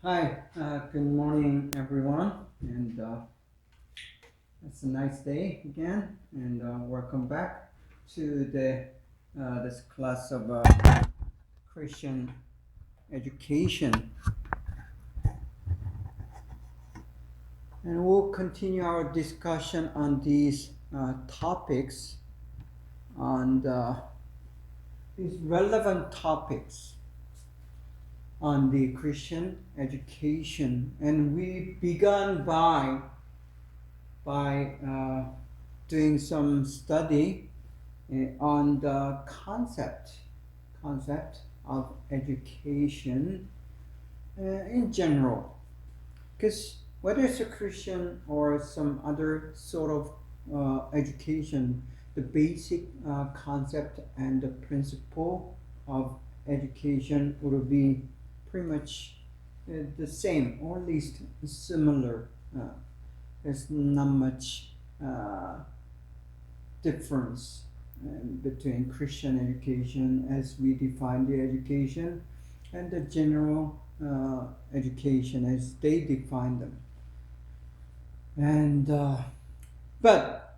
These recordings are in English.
Hi, good morning, everyone, and it's a nice day again, and welcome back to this class of Christian education, and we'll continue our discussion on these topics, on these relevant topics on the Christian education, and we began by doing some study on the concept of education in general, because whether it's a Christian or some other sort of education, the basic concept and the principle of education would be pretty much the same, or at least similar. There's not much difference between Christian education as we define the education and the general education as they define them. And but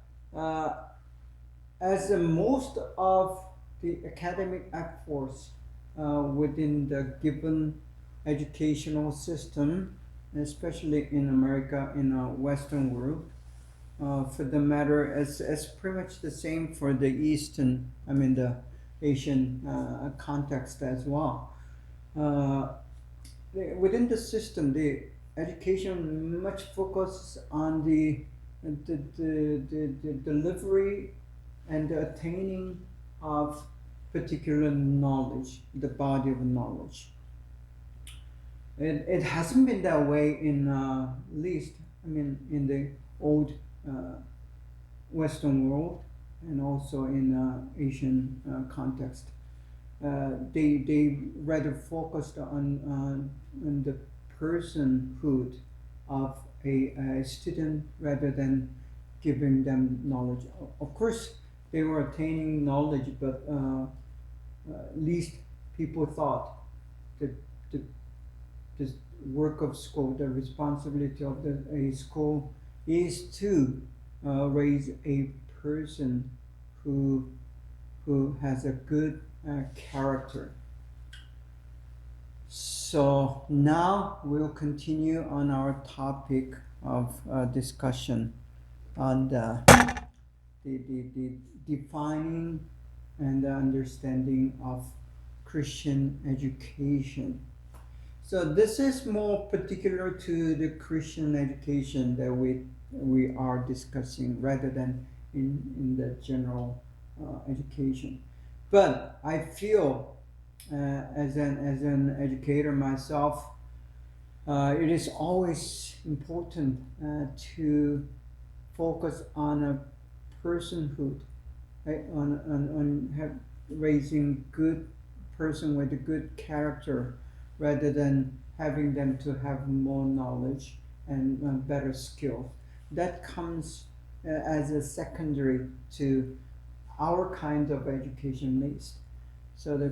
as most of the academic efforts within the given educational system, especially in America, in a Western world, for the matter, as pretty much the same for the Eastern, the Asian context as well. Within the system, the education much focuses on the delivery and the attaining of particular knowledge, the body of knowledge. It hasn't been that way in least, in the old Western world and also in Asian context. They rather focused on the personhood of a student rather than giving them knowledge. Of course, they were attaining knowledge, but at least people thought that the work of school, the responsibility of a school is to raise a person who has a good character. So now we'll continue on our topic of discussion on the defining and the understanding of Christian education. So this is more particular to the Christian education that we are discussing rather than in the general education. But I feel as an educator myself, it is always important to focus on a personhood, right? On raising good person with a good character rather than having them to have more knowledge and better skills. That comes as a secondary to our kind of education needs. So the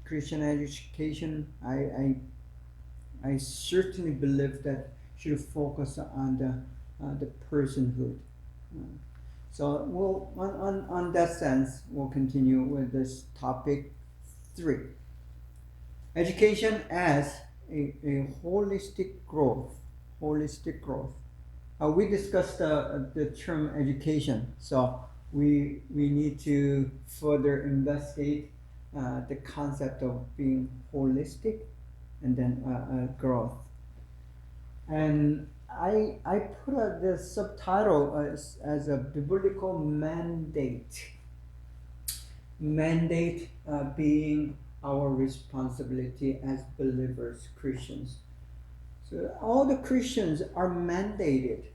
Christian education, I certainly believe that should focus on the personhood. So we'll, on that sense, we'll continue with this topic 3. Education as a holistic growth. Holistic growth. We discussed the term education, so we need to further investigate the concept of being holistic and then growth. And I put the subtitle as a biblical mandate. Mandate being our responsibility as believers, Christians. So all the Christians are mandated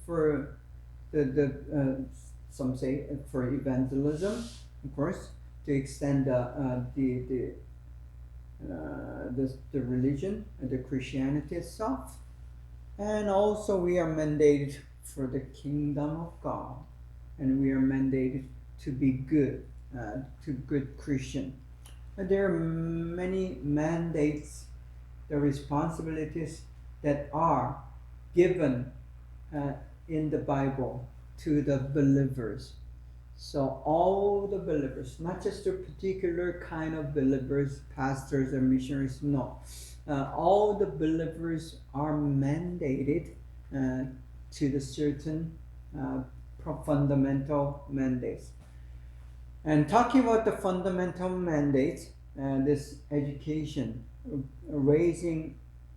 for the some say for evangelism, of course, to extend the religion, the Christianity itself, and also we are mandated for the kingdom of God, and we are mandated to be good, to good Christian. And there are many mandates the responsibilities that are given in the Bible to the believers. So all the believers, not just a particular kind of believers, pastors or missionaries, no. All the believers are mandated to the certain fundamental mandates. And talking about the fundamental mandates, this education, raising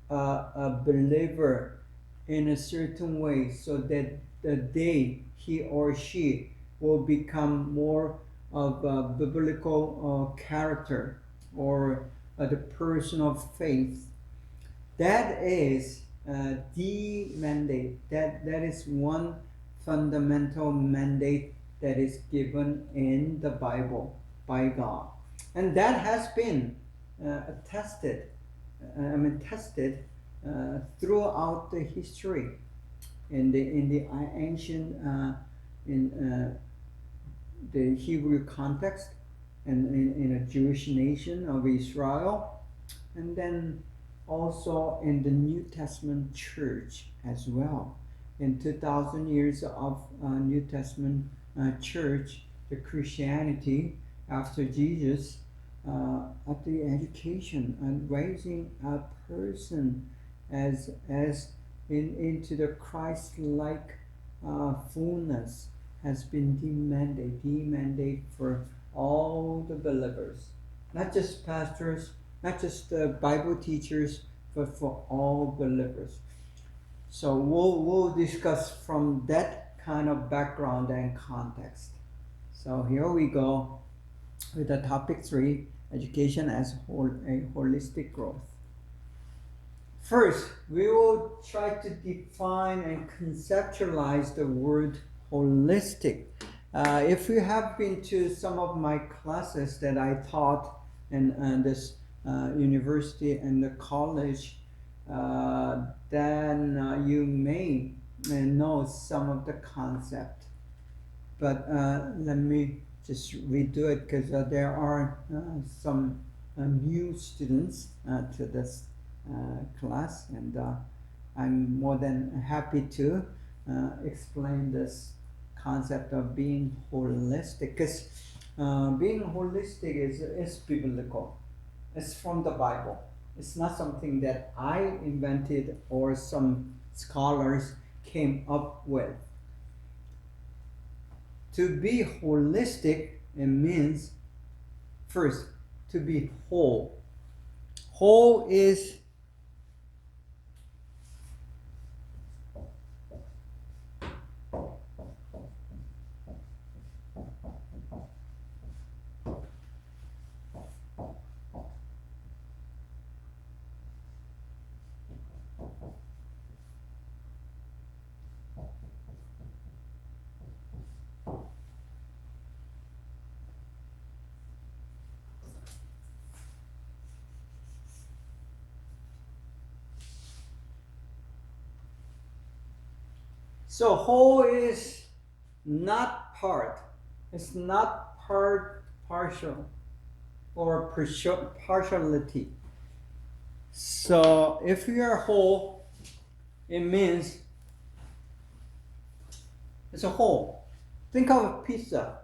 a believer in a certain way so that the day he or she will become more of a biblical character or the person of faith. That is the mandate. That is one fundamental mandate that is given in the Bible by God, and that has been tested throughout the history in the ancient in the Hebrew context and in a Jewish nation of Israel, and then also in the New Testament church as well. In 2000 years of New Testament church, the Christianity after Jesus, at the education and raising a person as into the Christ-like fullness has been the mandate for all the believers, not just pastors, not just Bible teachers, but for all believers. So we'll discuss from that kind of background and context. So here we go with the topic 3, education as a holistic growth. First, we will try to define and conceptualize the word holistic. If you have been to some of my classes that I taught in this university and the college, then you may know some of the concept. But let me just redo it because there are some new students to this class, and I'm more than happy to explain this concept of being holistic, because being holistic is biblical. It's from the Bible. It's not something that I invented or some scholars came up with. To be holistic, it means first to be whole. Whole is so whole is not part. It's not partial or partiality. So if you are whole, it means it's a whole. Think of a pizza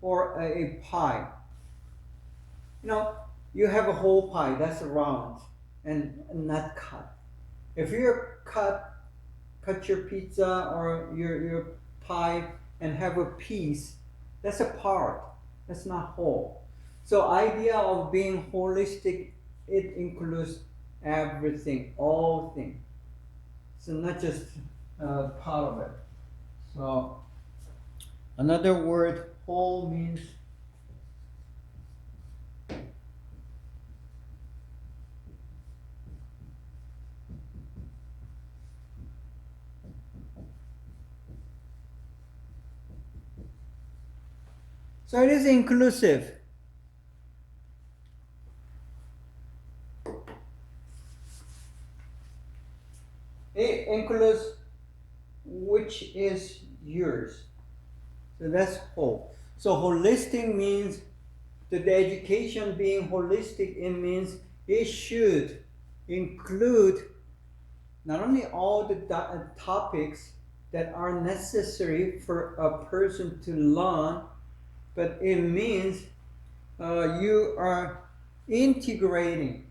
or a pie. You have a whole pie that's round and not cut. If you cut your pizza or your pie and have a piece, that's a part. That's not whole. So idea of being holistic, it includes everything, all things. So not just part of it. So another word, whole, means so it is inclusive. It includes which is yours. So that's whole. So holistic means that the education being holistic, it means it should include not only all the topics that are necessary for a person to learn, but it means you are integrating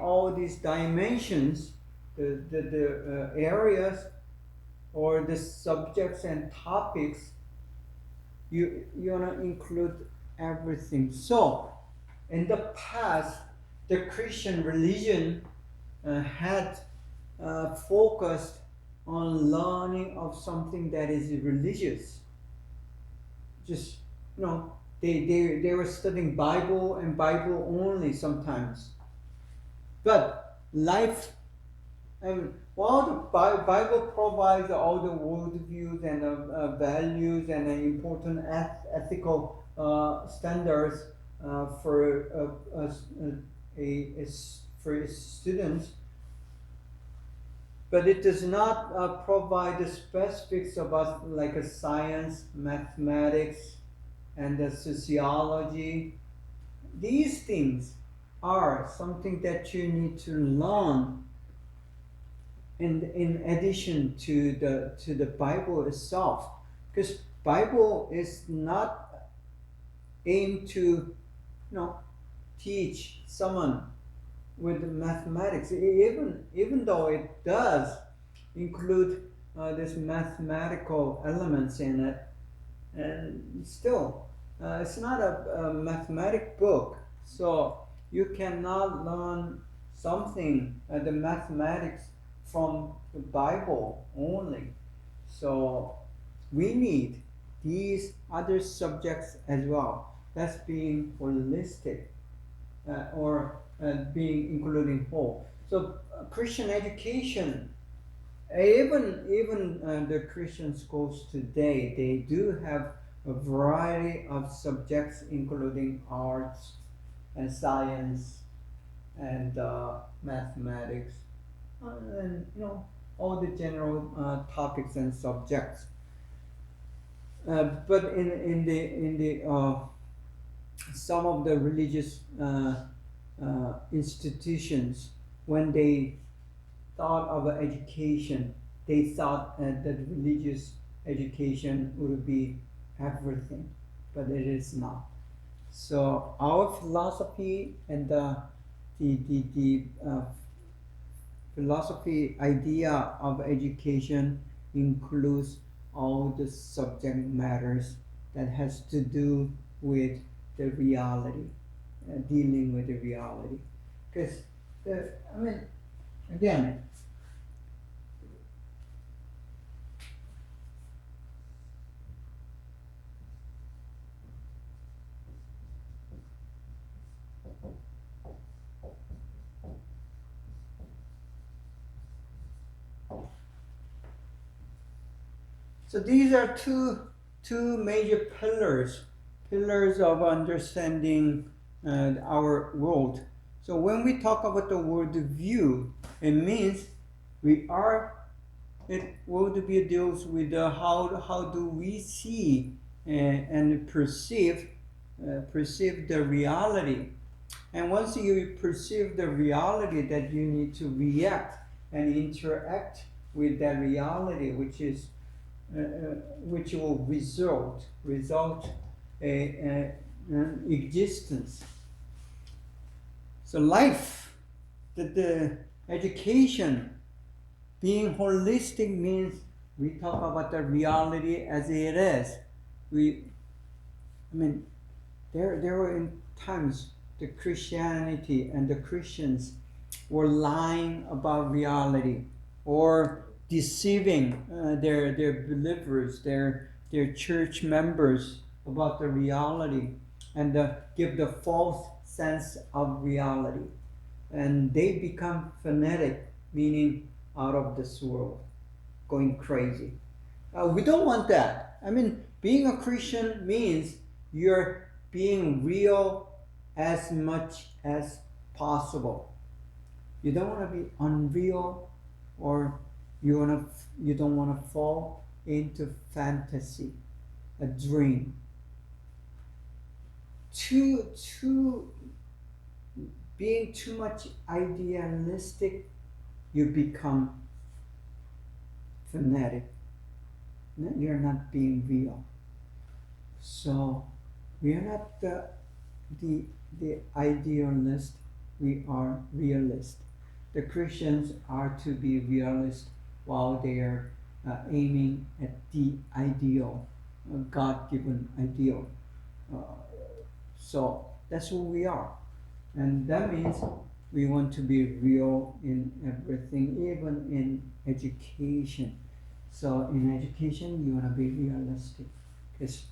all these dimensions, the areas or the subjects and topics. You want to include everything. So in the past, the Christian religion had focused on learning of something that is religious. Just, they were studying Bible and Bible only sometimes. But life, while the Bible provides all the worldviews and values and important ethical standards for its students, but it does not provide the specifics about like a science, mathematics, and the sociology. These things are something that you need to learn in addition to the Bible itself, because Bible is not aimed to teach someone with mathematics, even though it does include this mathematical elements in it, and still it's not a mathematic book, so you cannot learn something the mathematics from the Bible only. So we need these other subjects as well. That's being holistic or being including whole. So Christian education, even the Christian schools today, they do have a variety of subjects including arts and science and mathematics and all the general topics and subjects. But in the some of the religious institutions, when they thought of education, they thought that religious education would be everything, but it is not. So our philosophy and the philosophy idea of education includes all the subject matters that has to do with the reality, dealing with the reality. Because, again, so these are two major pillars of understanding our world. So when we talk about the worldview, it means worldview deals with how do we see and perceive the reality. And once you perceive the reality, that you need to react and interact with that reality, which will result existence. So life, the education, being holistic means we talk about the reality as it is. There were in times the Christianity and the Christians were lying about reality or deceiving their believers, their church members about the reality, and give the false sense of reality, and they become fanatic, meaning out of this world, going crazy. We don't want that. Being a Christian means you're being real as much as possible. You don't want to be unreal, or you don't want to fall into fantasy, a dream. Two being too much idealistic, you become fanatic. You're not being real. So we are not the idealist, we are realist. The Christians are to be realist while they are aiming at the ideal, God-given ideal. Uh, so that's who we are. And that means we want to be real in everything, even in education. So in education, you want to be realistic, because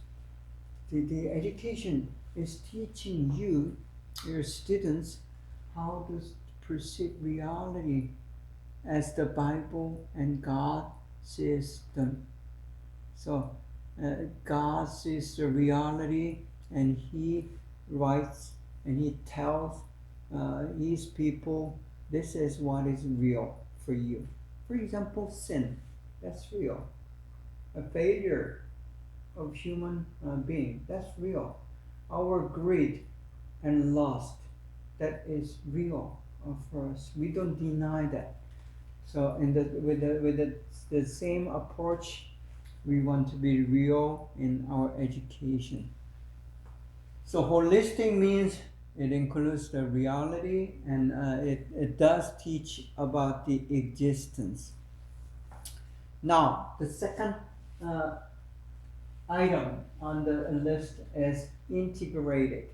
the education is teaching you, your students, how to perceive reality as the Bible and God sees them. So God sees the reality, and He writes and He tells His people, this is what is real for you. For example, sin, that's real. A failure of human being, that's real. Our greed and lust, that is real for us. We don't deny that. So with the same approach, we want to be real in our education. So holistic means it includes the reality, and it does teach about the existence. Now, the second item on the list is integrated.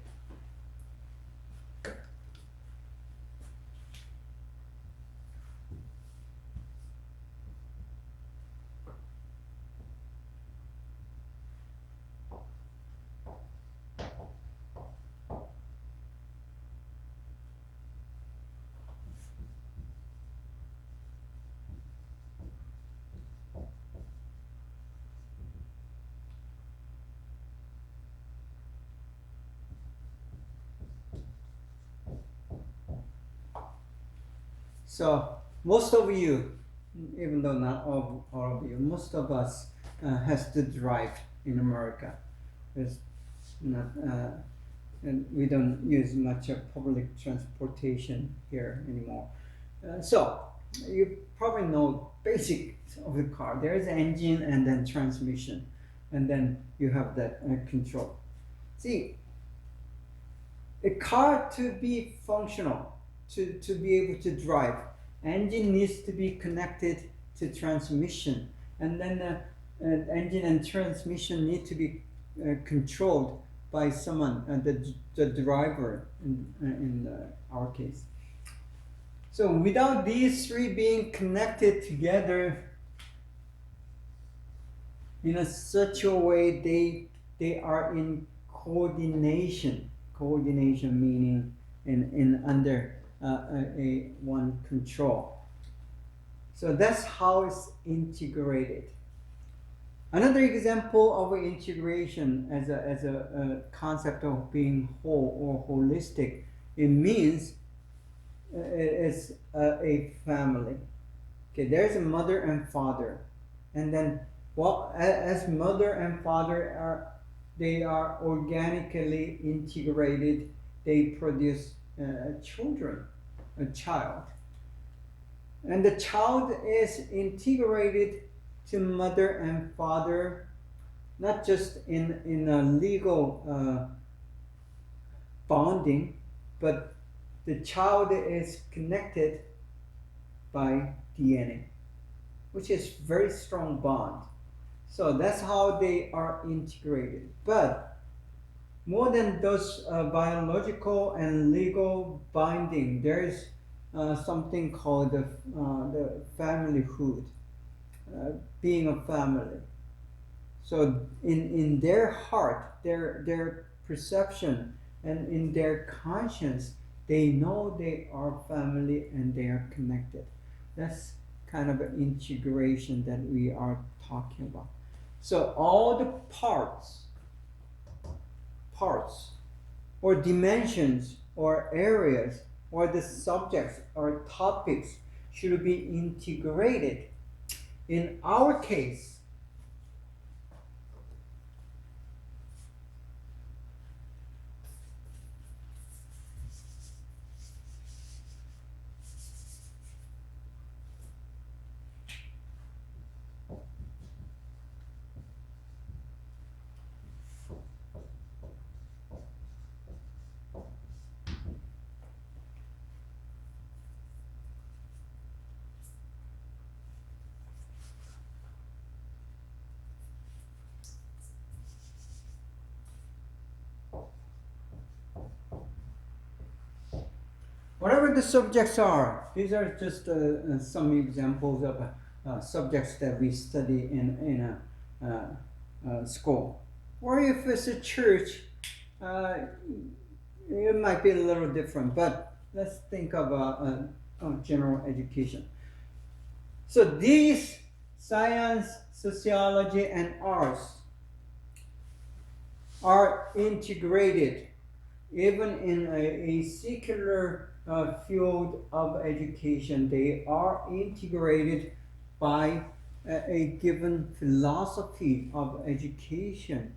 So most of you, even though not all of you, most of us has to drive in America. It's not, and we don't use much of public transportation here anymore. So you probably know basics of the car. There is engine and then transmission, and then you have that control. See, a car to be functional, to be able to drive, engine needs to be connected to transmission, and then engine and transmission need to be controlled by someone, the driver in our case. So without these three being connected together in a such a way they are in coordination. Coordination meaning in under a one control. So that's how it's integrated. Another example of integration as a concept of being whole or holistic, it means it's a family. Okay, there's a mother and father, and then as mother and father they are organically integrated. They produce children, a child, and the child is integrated to mother and father, not just in a legal bonding, but the child is connected by DNA, which is very strong bond. So that's how they are integrated. But more than those biological and legal binding, there is something called the familyhood, being a family. So in their heart, their perception, and in their conscience, they know they are family and they are connected. That's kind of an integration that we are talking about. So all the parts or dimensions or areas or the subjects or topics should be integrated. In our case, whatever the subjects are. These are just some examples of subjects that we study in a school. Or if it's a church, it might be a little different, but let's think of general education. So these science, sociology, and arts are integrated even in a secular field of education. They are integrated by a given philosophy of education,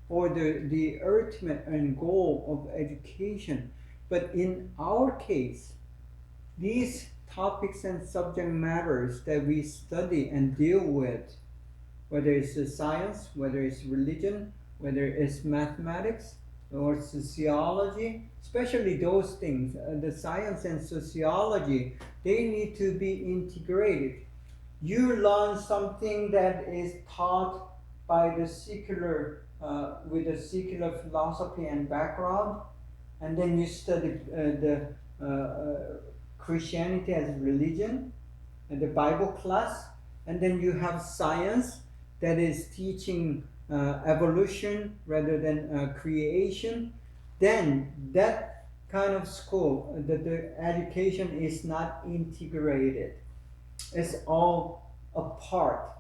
or the ultimate end goal of education. But in our case, these topics and subject matters that we study and deal with, whether it's science, whether it's religion, whether it's mathematics or sociology, especially those things, the science and sociology, they need to be integrated. You learn something that is taught by the secular, with a secular philosophy and background, and then you study the Christianity as religion, and the Bible class, and then you have science that is teaching evolution rather than creation. Then that kind of school, the education is not integrated. It's all apart.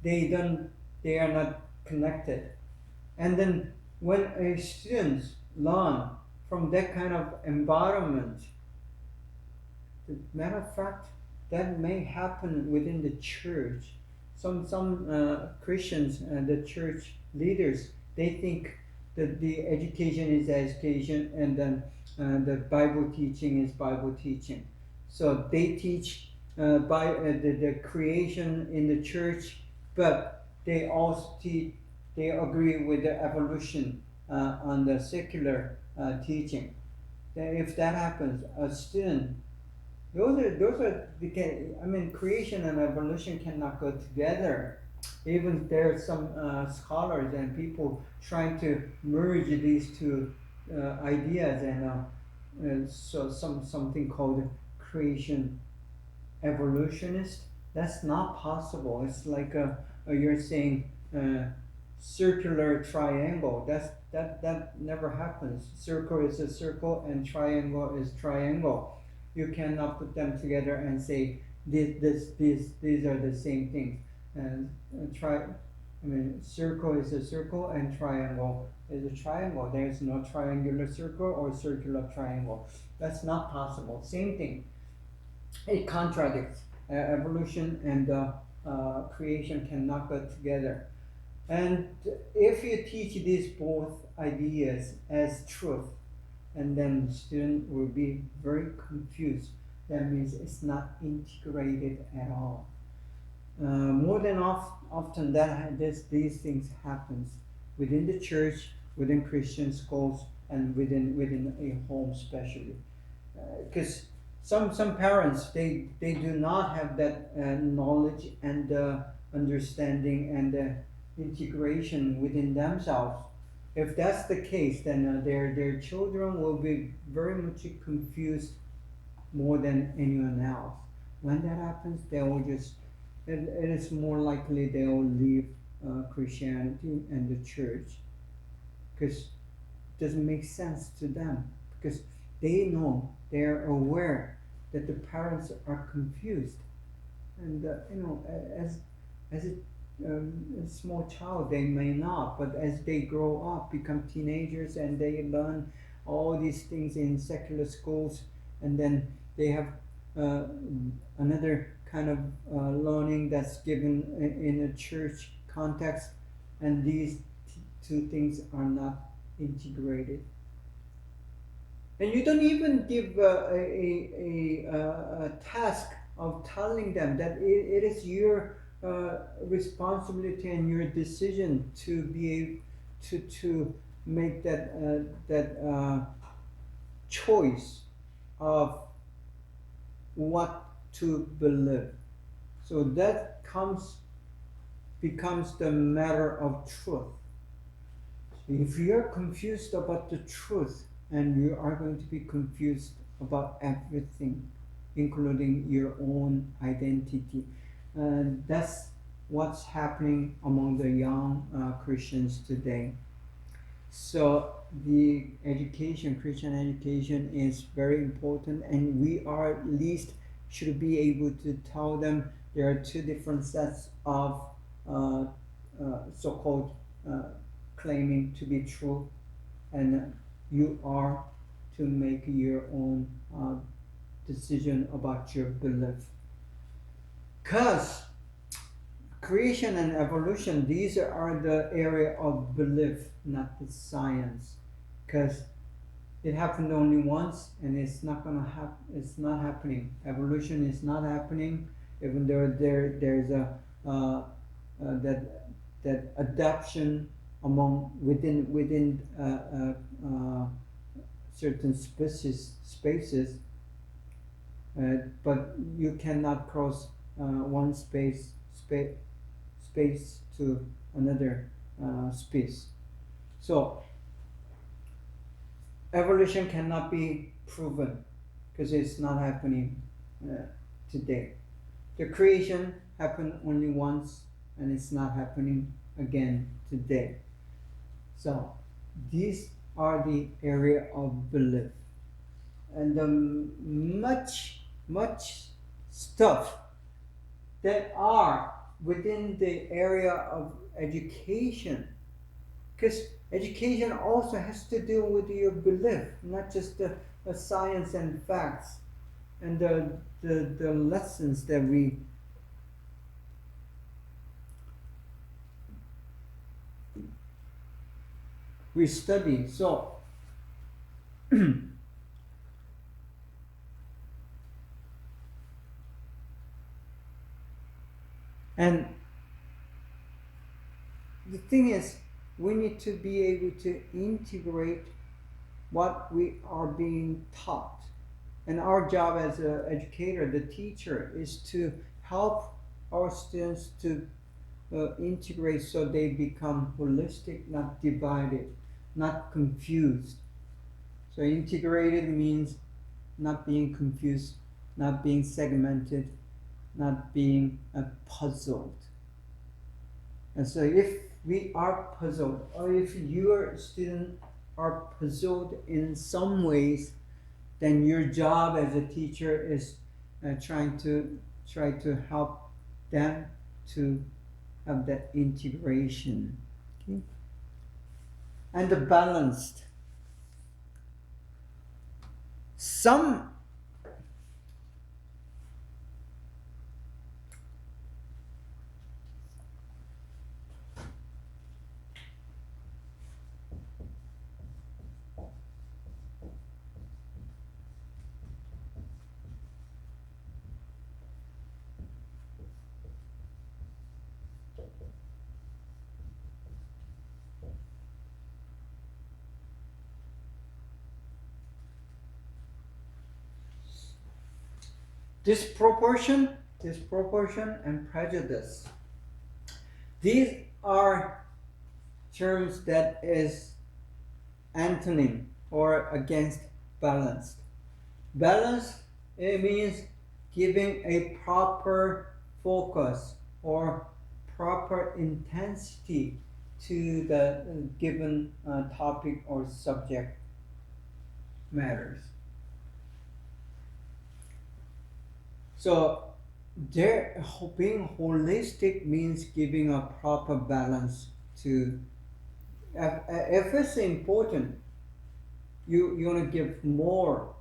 They are not connected. And then when a student learn from that kind of environment, as a matter of fact, that may happen within the church. Some Christians and the church leaders, they think that the education is education, and then the Bible teaching is Bible teaching. So they teach by the creation in the church, but they also they agree with the evolution on the secular teaching. If that happens, a student, those are I mean, creation and evolution cannot go together. Even there are some scholars and people trying to merge these two ideas, and so something called creation evolutionist. That's not possible. It's like you're saying circular triangle. That never happens. Circle is a circle and triangle is triangle. You cannot put them together and say these are the same things. And circle is a circle and triangle is a triangle. There is no triangular circle or circular triangle. That's not possible. Same thing. It contradicts. Evolution and creation cannot go together. And if you teach these both ideas as truth, and then the student will be very confused. That means it's not integrated at all. More than often these things happens within the church, within Christian schools, and within a home especially. Because some parents, they do not have that knowledge and understanding and integration within themselves. If that's the case, then their children will be very much confused more than anyone else. When that happens, they will just, it is more likely they will leave Christianity and the church, because it doesn't make sense to them, because they know, they are aware that the parents are confused. And as a small child, they may not, but as they grow up, become teenagers, and they learn all these things in secular schools, and then they have another kind of learning that's given in a church context, and these two things are not integrated. And you don't even give a task of telling them that it is your responsibility and your decision to be able to make that choice of what to believe. So that becomes the matter of truth. If you're confused about the truth, and you are going to be confused about everything, including your own identity. And that's what's happening among the young Christians today. So the education, Christian education, is very important, and we are at least should be able to tell them there are two different sets of uh, so-called claiming to be true, and you are to make your own decision about your belief. Because creation and evolution, these are the area of belief, not the science. Because it happened only once, and it's not gonna happen. It's not happening. Evolution is not happening, even though there's a that adaptation among within certain spaces, but you cannot cross one space to another space. So evolution cannot be proven because it's not happening today. The creation happened only once, and it's not happening again today. So these are the area of belief, and the much stuff that are within the area of education, because education also has to do with your belief, not just the science and facts and the lessons that we study. So and the thing is, we need to be able to integrate what we are being taught. And our job as an educator, the teacher, is to help our students to integrate so they become holistic, not divided, not confused. So integrated means not being confused, not being segmented, not being puzzled. And so if we are puzzled, or if your student are puzzled in some ways, then your job as a teacher is try to help them to have that integration. Okay? And the balanced. Some disproportion and prejudice. These are terms that is antonym or against balanced. Balanced, it means giving a proper focus or proper intensity to the given topic or subject matters. So there, being holistic means giving a proper balance to. If it's important, you want to give more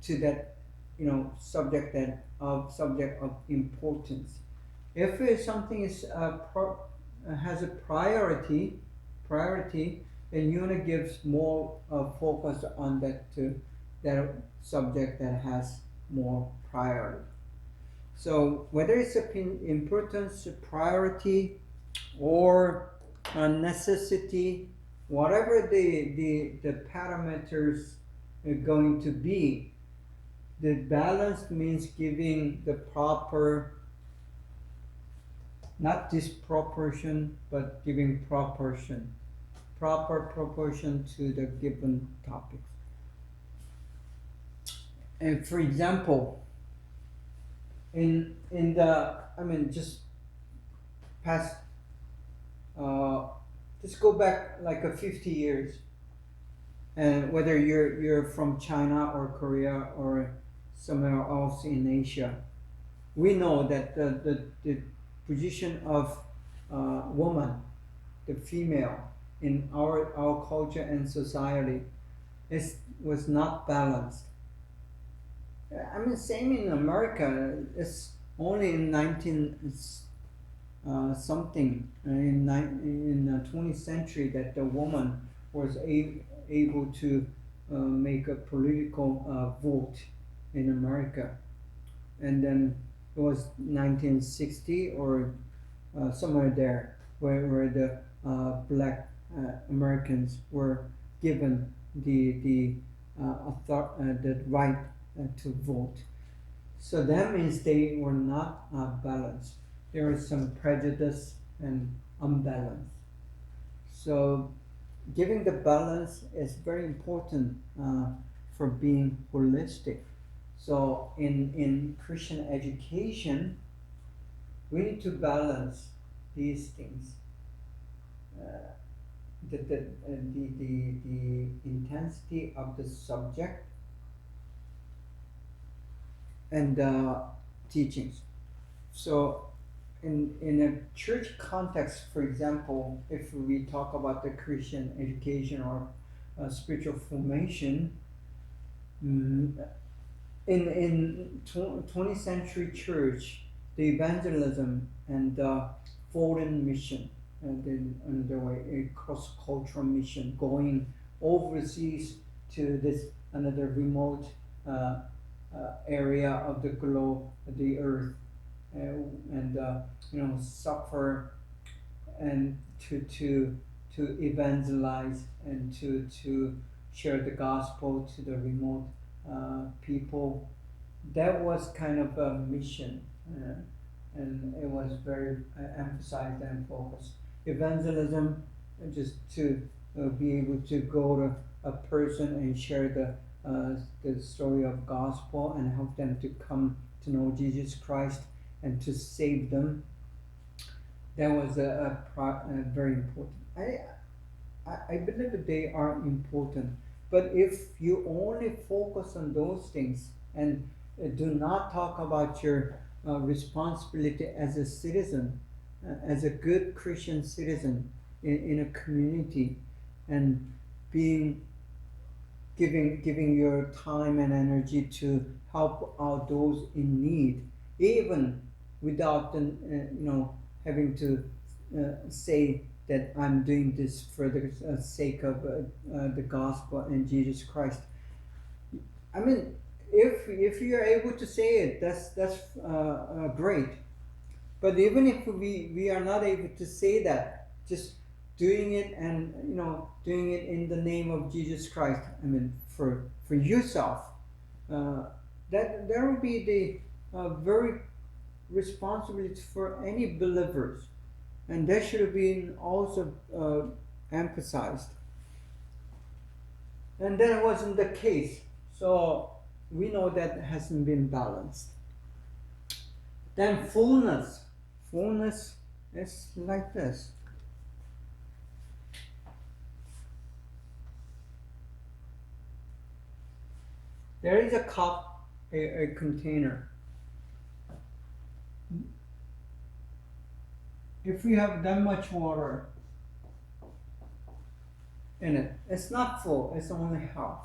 to that, subject of importance. If it's something has a priority, then you want to give more focus on that subject that has more priority. So whether it's importance, priority, or necessity, whatever the parameters are going to be, the balance means giving the proper, not disproportion, but giving proper proportion to the given topics. And for example, in the just past just go back like a 50 years, and whether you're from China or Korea or somewhere else in Asia, we know that the position of woman, the female, in our culture and society was not balanced. Same in America. It's only in 19 something in the 20th century that the woman was able to make a political vote in America, and then it was 1960 or somewhere there where the black Americans were given the right to vote. So that means they were not balanced. There was some prejudice and unbalance. So giving the balance is very important for being holistic. So in Christian education, we need to balance these things. The intensity of the subject and teachings. So in a church context, for example, if we talk about the Christian education or spiritual formation, in 20th century church, the evangelism and foreign mission, and then underway a cross-cultural mission going overseas to this another remote area of the globe, the earth, and suffer and to evangelize and to share the gospel to the remote people. That was kind of a mission, and it was very emphasized and focused. Evangelism, just to be able to go to a person and share the story of gospel and help them to come to know Jesus Christ and to save them. That was very important. I believe that they are important, but if you only focus on those things and do not talk about your responsibility as a citizen, as a good Christian citizen in a community, and giving your time and energy to help out those in need, even without having to say that I'm doing this for the sake of the gospel and Jesus Christ. If you're able to say it, that's great. But even if we are not able to say that, just doing it and doing it in the name of Jesus Christ, for yourself, that there will be the very responsibility for any believers, and that should have been also emphasized. And that wasn't the case, so we know that hasn't been balanced. Then fullness is like this. There is a cup, a container. If we have that much water in it, it's not full, it's only half.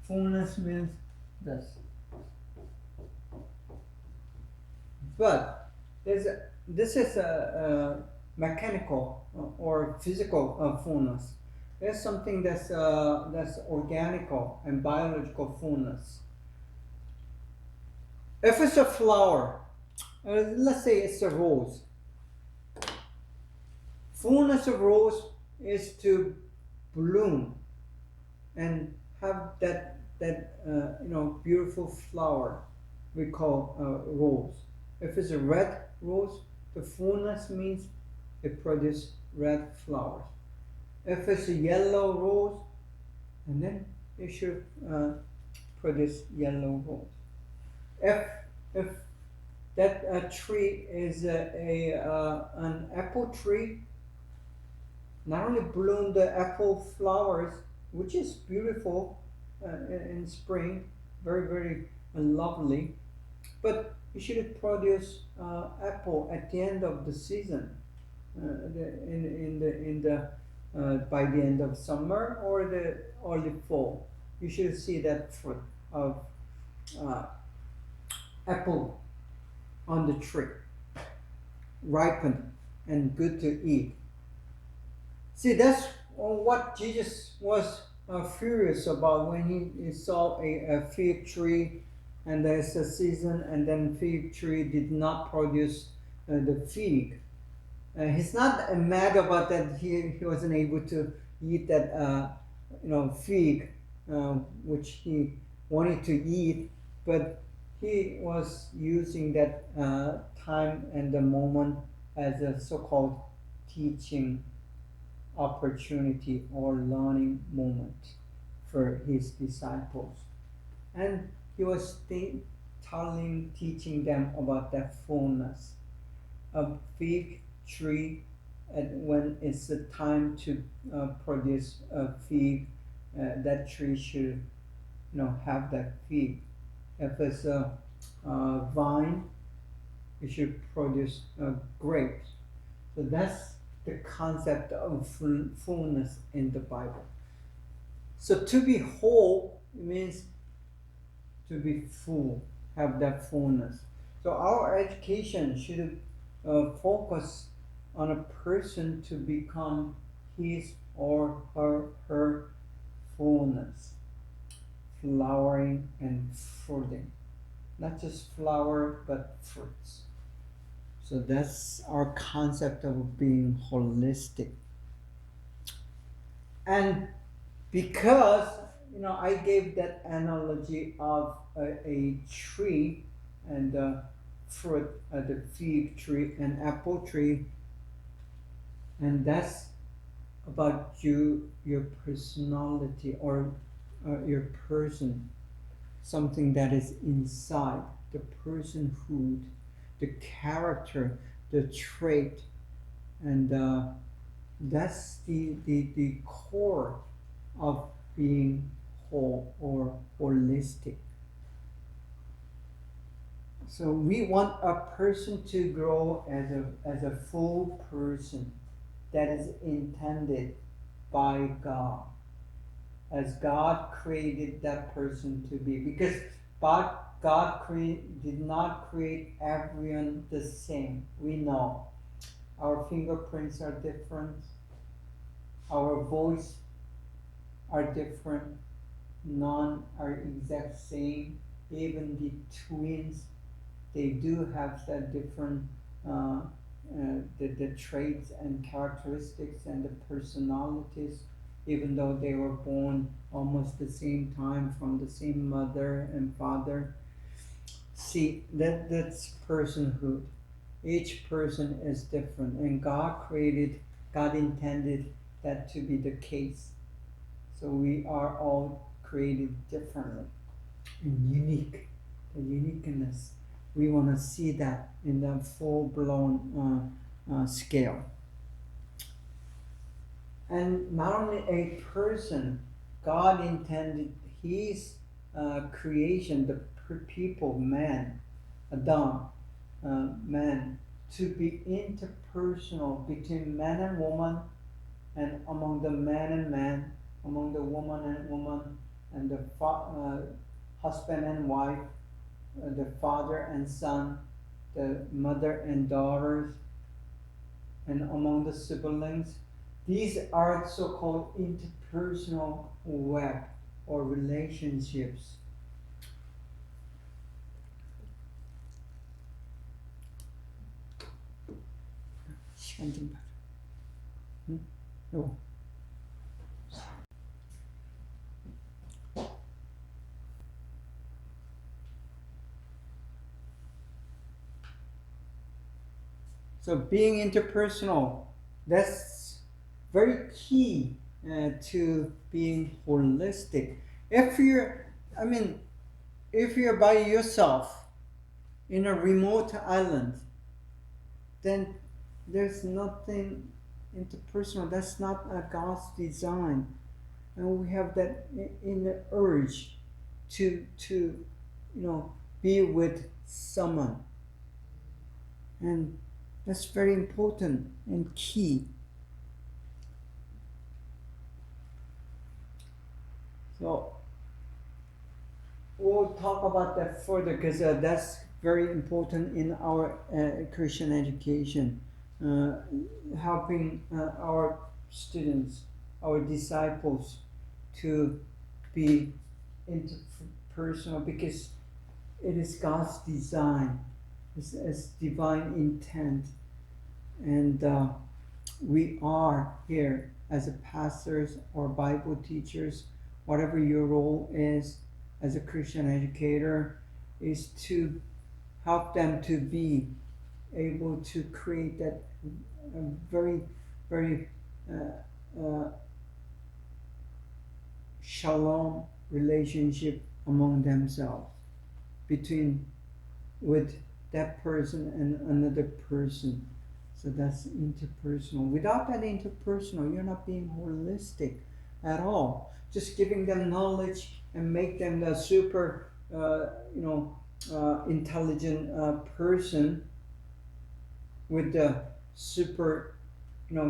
Fullness means this. But this is a mechanical or physical fullness. There's something that's organical and biological fullness. If it's a flower, let's say it's a rose. Fullness of rose is to bloom and have that beautiful flower we call rose. If it's a red rose, the fullness means it produces red flowers. If it's a yellow rose, and then it should produce yellow rose. If that tree is an apple tree, not only bloom the apple flowers, which is beautiful in spring, very very lovely, but you should produce apple at the end of the season, in the by the end of summer or the early fall. You should see that fruit of uh, apple on the tree, ripened and good to eat. See, that's what Jesus was furious about when he saw a fig tree, and there's a season, and then fig tree did not produce the fig. He's not mad about that. He wasn't able to eat that fig, which he wanted to eat, but he was using that time and the moment as a so-called teaching opportunity or learning moment for his disciples. And he was teaching them about that fullness. A fig tree, and when it's the time to produce a fig, that tree should have that fig. If it's a vine, it should produce grapes. So that's the concept of fullness in the Bible. So to be whole means to be full, have that fullness. So our education should focus on a person to become his or her fullness, flowering and fruiting. Not just flower, but fruits. So that's our concept of being holistic. And because I gave that analogy of a tree and fruit, the fig tree and apple tree, and that's about your personality or your person, something that is inside, the personhood, the character, the trait, and that's the core of being whole or holistic. So we want a person to grow as a full person that is intended by God, as God created that person to be. Because God did not create everyone the same. We know our fingerprints are different, our voice are different, none are exact same. Even the twins, they do have that different the traits and characteristics and the personalities, even though they were born almost the same time from the same mother and father. See, that's personhood. Each person is different, and God intended that to be the case. So we are all created differently and unique. The uniqueness, we want to see that in the full-blown scale. And not only a person, God intended His creation, the people, man, Adam, man, to be interpersonal between man and woman, and among the man and man, among the woman and woman, and the husband and wife, the father and son, the mother and daughters, and among the siblings. These are so-called interpersonal web or relationships. 시간 좀 봐줘. 응? 요거. So being interpersonal, that's very key to being holistic. If you're by yourself, in a remote island, then there's nothing interpersonal. That's not God's design. And we have that inner urge to be with someone. And that's very important and key. So we'll talk about that further because that's very important in our Christian education, helping our students, our disciples to be interpersonal, because it is God's design, it's divine intent, and we are here as a pastors or Bible teachers, whatever your role is as a Christian educator, is to help them to be able to create that very, very shalom relationship among themselves, with that person and another person. So that's interpersonal. Without that interpersonal, you're not being holistic at all. Just giving them knowledge and make them the super, intelligent person with the super,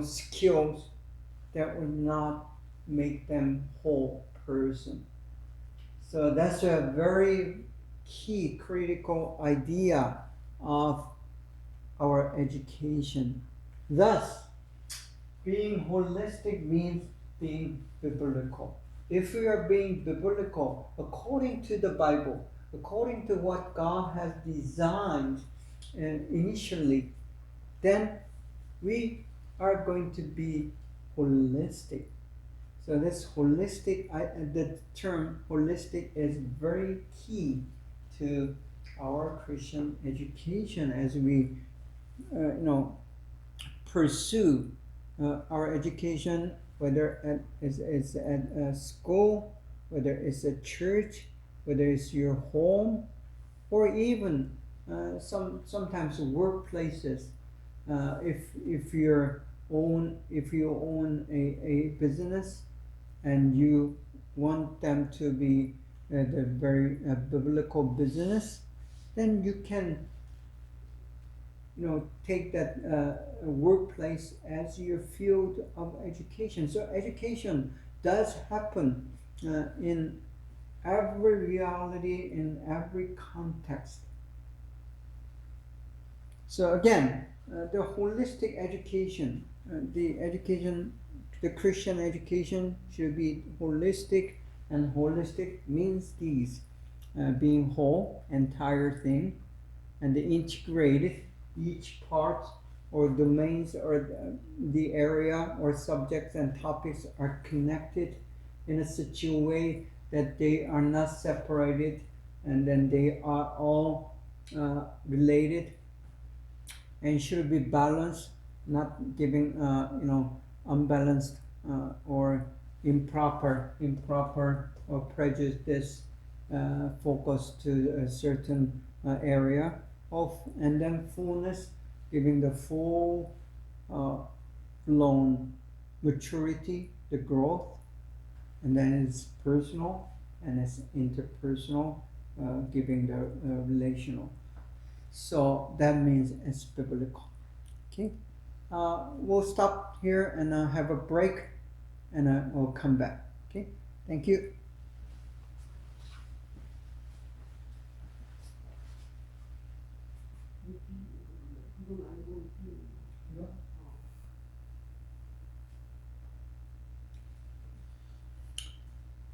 skills, that will not make them whole person. So that's a very key, critical idea of our education. Thus, being holistic means being biblical. If we are being biblical according to the Bible, according to what God has designed initially, then we are going to be holistic. So this holistic, the term holistic is very key to our Christian education as we, pursue our education, whether it's at a school, whether it's a church, whether it's your home, or even sometimes workplaces. If you own a business and you want them to be the very biblical business, then you can take that workplace as your field of education. So education does happen in every reality, in every context. So again, the holistic education, the Christian education should be holistic, and holistic means these, being whole, entire thing, and the integrated, each part or domains or the area or subjects and topics are connected in a such a way that they are not separated, and then they are all related and should be balanced, not giving unbalanced or improper or prejudiced focus to a certain area of, and then fullness, giving the full blown maturity, the growth, and then it's personal and it's interpersonal, giving the relational. So that means it's biblical. Okay, we'll stop here and have a break, and we'll come back. Okay, thank you.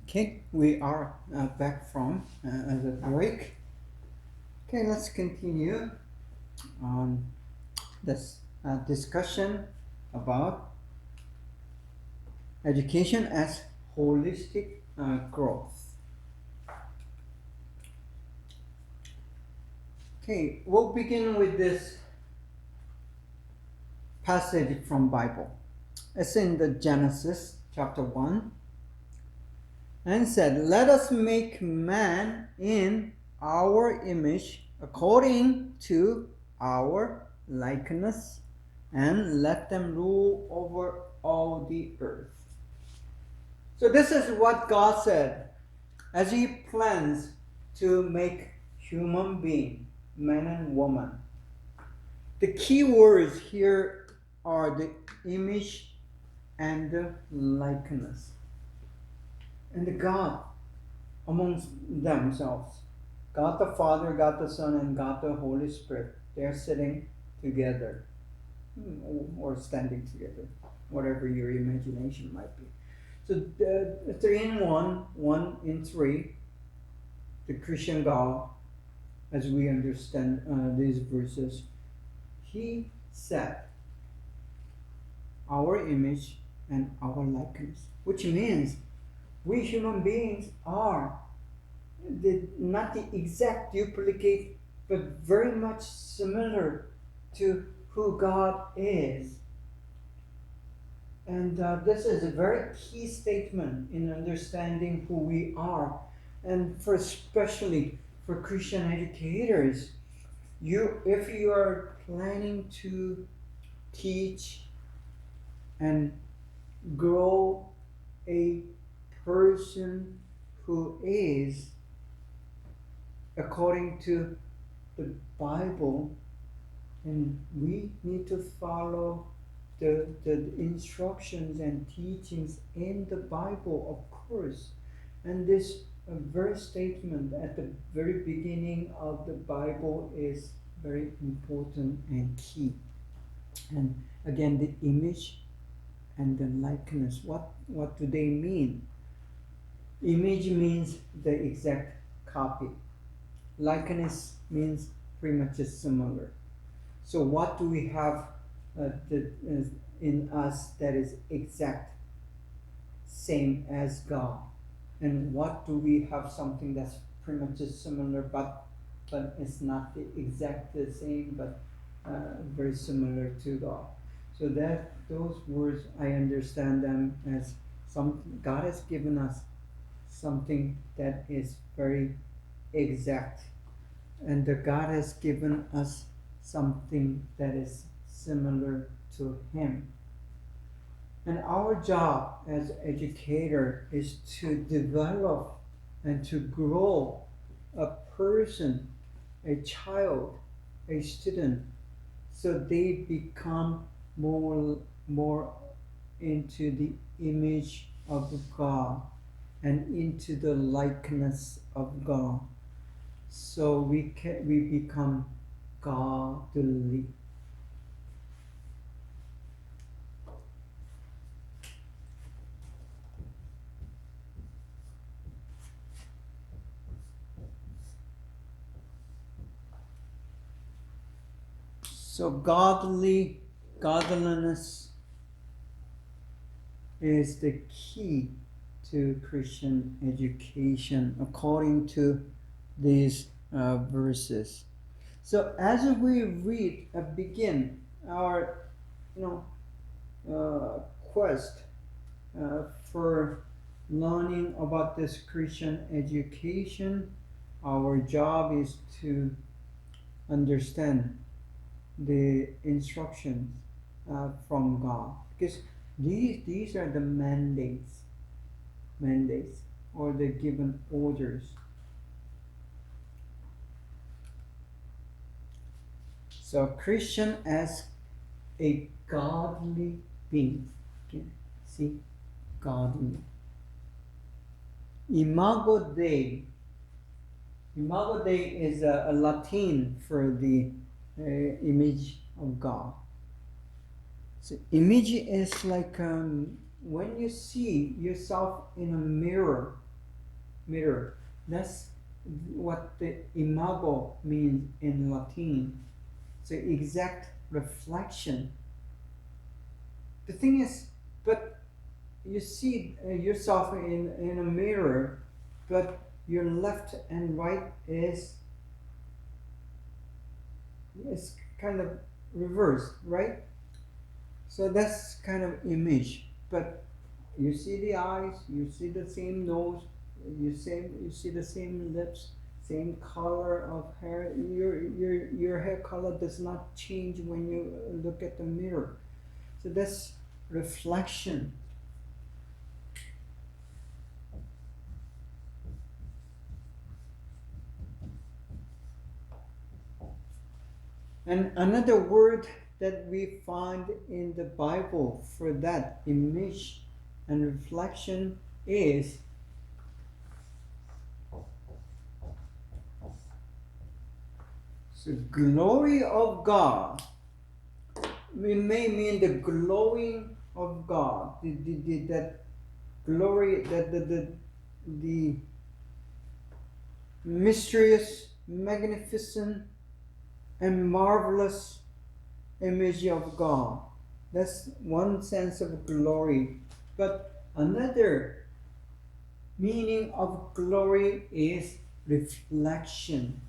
Okay, we are back from the break. Okay, let's continue on this discussion about education as holistic growth. Okay, we'll begin with this passage from Bible. It's in the Genesis chapter 1, and said, "Let us make man in our image, according to our likeness, and let them rule over all the earth. So this is what God said as He plans to make human being, man and woman. The key words here are the image and the likeness. And the God amongst themselves, God the Father, God the Son, and God the Holy Spirit, they're sitting together or standing together, whatever your imagination might be. So the 3 in 1, 1 in 3, the Christian God, as we understand these verses, He said our image and our likeness, which means we human beings are not the exact duplicate, but very much similar to who God is. And this is a very key statement in understanding who we are. And for especially for Christian educators, if you are planning to teach and grow a person who is according to the Bible, and we need to follow the instructions and teachings in the Bible, of course. And this very statement at the very beginning of the Bible is very important and key. And again, the image and the likeness, what do they mean? Image means the exact copy. Likeness means pretty much similar. So what do we have in us that is exact, same as God? And what do we have something that's pretty much similar, but it's not the exact the same, but very similar to God? So that those words, I understand them as God has given us something that is very exact, and God has given us something that is similar to Him. And our job as educator is to develop and to grow a person, a child, a student, so they become more into the image of God and into the likeness of God. So we become godly. So godliness is the key to Christian education according to these verses. So as we begin our quest for learning about this Christian education, our job is to understand the instructions from God, because these are the mandates or the given orders. So Christian as a godly being, okay? See, godly. Imago Dei is a Latin for the image of God. So image is like when you see yourself in a mirror. That's what the imago means in Latin. So exact reflection. The thing is, but you see yourself in a mirror, but your left and right is kind of reversed, right? So that's kind of image. But you see the eyes, you see the same nose, you see the same lips, same color of hair. Your hair color does not change when you look at the mirror. So that's reflection. And another word that we find in the Bible for that image and reflection is the glory of God. We may mean the glowing of God, that glory, the mysterious, magnificent, and marvelous image of God. That's one sense of glory. But another meaning of glory is reflection.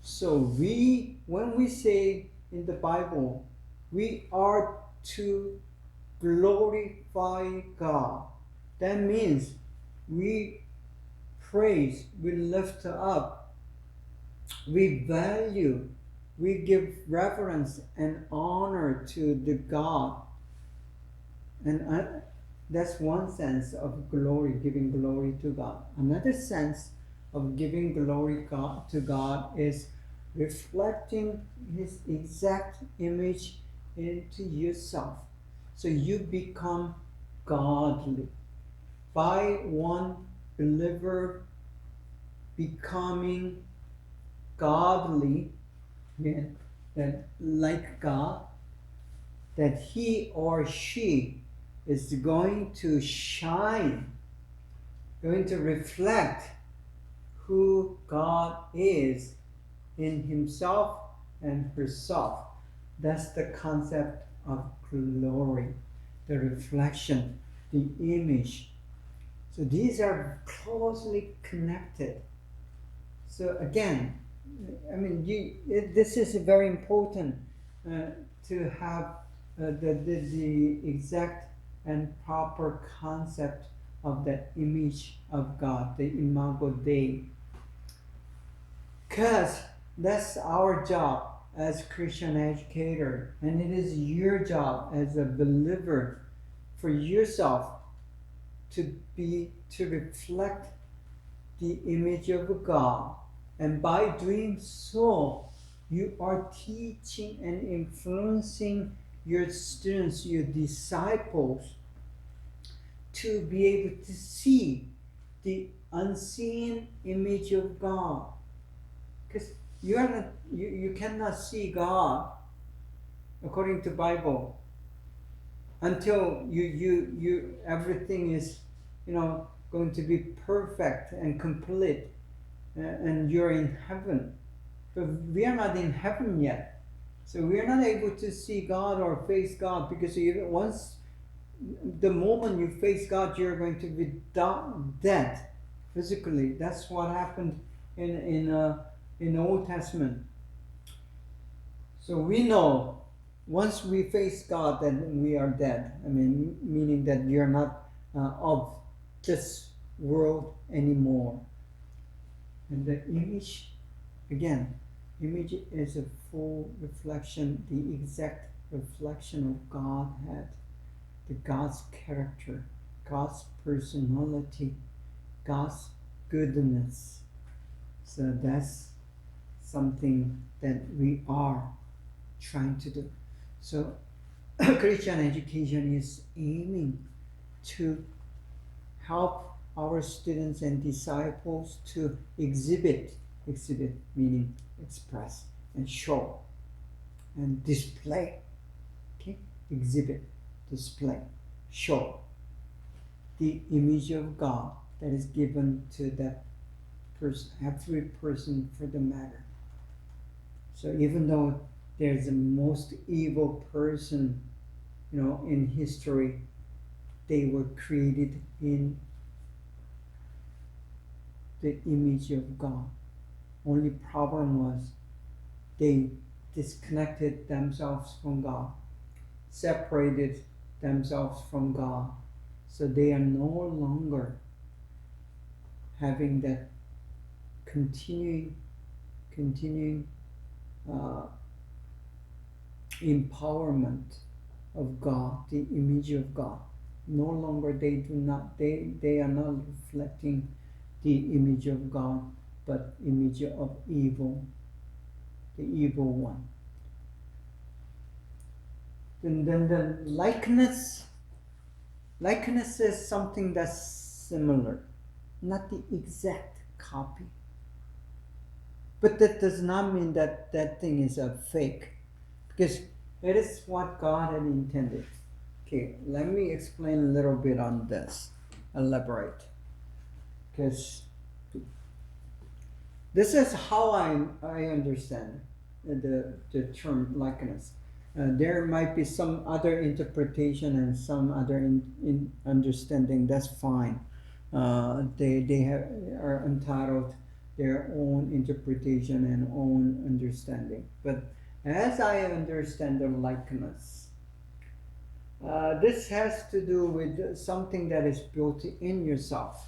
So when we say in the Bible, we are to glorify God. That means we praise, we lift up, we value, we give reverence and honor to the God. And that's one sense of glory, giving glory to God. Another sense of giving glory to God is reflecting His exact image into yourself. So you become godly. By one believer becoming godly, that like God, that he or she is going to shine, going to reflect who God is in himself and herself. That's the concept of glory, the reflection, the image. So these are closely connected. So again, I mean, this is very important to have the exact and proper concept of that image of God, the Imago Dei. Because that's our job as Christian educator, and it is your job as a believer for yourself to reflect the image of God. And by doing so, you are teaching and influencing your students, your disciples, to be able to see the unseen image of God. Because you cannot see God according to Bible until you everything is going to be perfect and complete, and you're in heaven. But we are not in heaven yet, so we are not able to see God or face God, because once the moment you face God, you're going to be dead physically. That's what happened in the Old Testament. So we know once we face God, then we are dead. I mean, meaning that you're not of this world anymore. And the image, again, image is a full reflection, the exact reflection of Godhead, the God's character, God's personality, God's goodness. So that's something that we are trying to do. So Christian education is aiming to help our students and disciples to exhibit meaning express and show and display. Okay, exhibit, display, show the image of God that is given to that person, every person for the matter. So even though there's the most evil person, in history, they were created in the image of God. Only problem was they disconnected themselves from God, separated themselves from God. So they are no longer having that continuing empowerment of God, the image of God. No longer they are not reflecting the image of God, but image of evil, the evil one. And then the likeness is something that's similar, not the exact copy. But that does not mean that that thing is a fake, because it is what God had intended. Okay, let me explain a little bit on this, elaborate, because this is how I understand the term likeness. There might be some other interpretation and some other in understanding. That's fine. They are entitled their own interpretation and own understanding. But as I understand the likeness, this has to do with something that is built in yourself.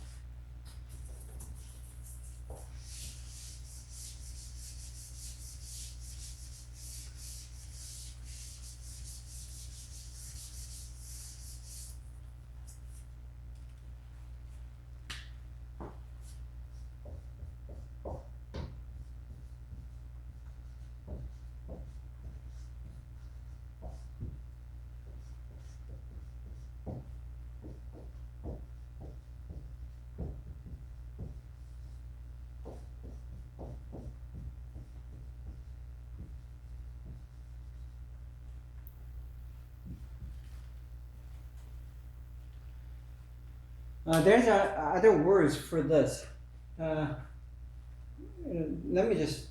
There's other words for this. Let me just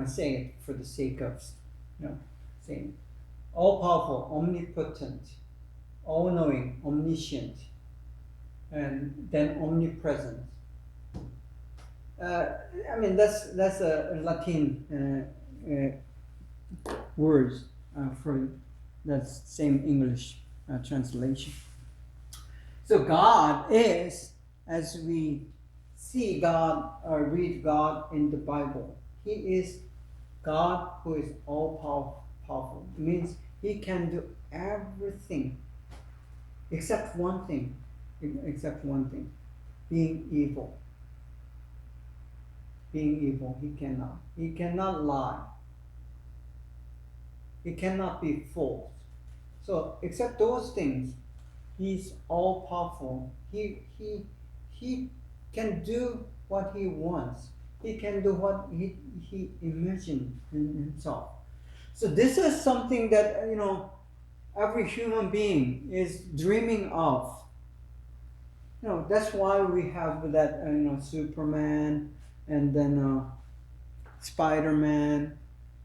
say it for the sake of saying all powerful, omnipotent, all knowing, omniscient, and then omnipresent. I mean that's a Latin words for that same English translation. So God is, as we see God or read God in the Bible, He is God who is all powerful. It means He can do everything except one thing, being evil. Being evil, He cannot. He cannot lie. He cannot be false. So except those things, He's all powerful. He can do what He wants. He can do what he imagined in Himself. So this is something that every human being is dreaming of. That's why we have that Superman, and then Spider-Man,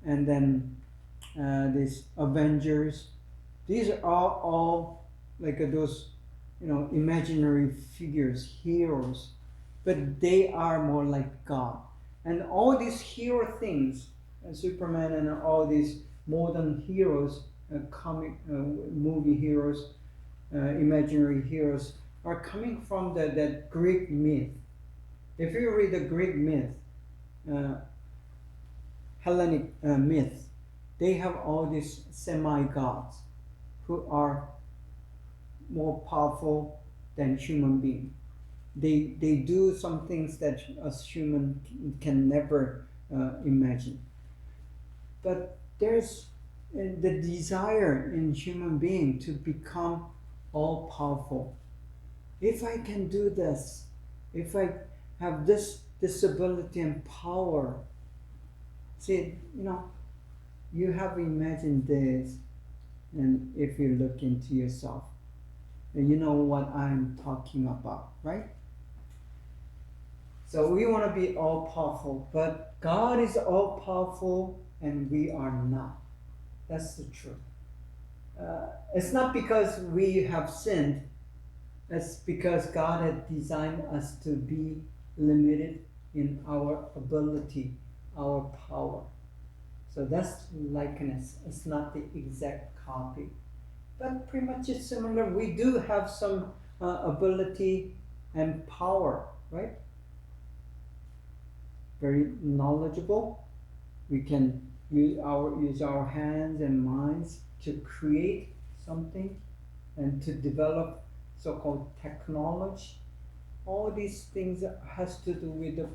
and then these Avengers. These are all like those imaginary figures, heroes, but they are more like God. And all these hero things, Superman and all these modern heroes, comic movie heroes, imaginary heroes, are coming from that Greek myth. If you read the Greek myth, Hellenic myth, they have all these semi-gods who are more powerful than human being. They do some things that us human can never imagine. But there's the desire in human being to become all powerful. If I can do this, if I have this ability and power, see, you have imagined this, and if you look into yourself, you know what I'm talking about, right? So we want to be all powerful, but God is all powerful and we are not. That's the truth. It's not because we have sinned. It's because God had designed us to be limited in our ability, our power. So that's likeness. It's not the exact copy, but pretty much it's similar. We do have some ability and power, right? very knowledgeable. We can use our hands and minds to create something and to develop so-called technology. All these things has to do with the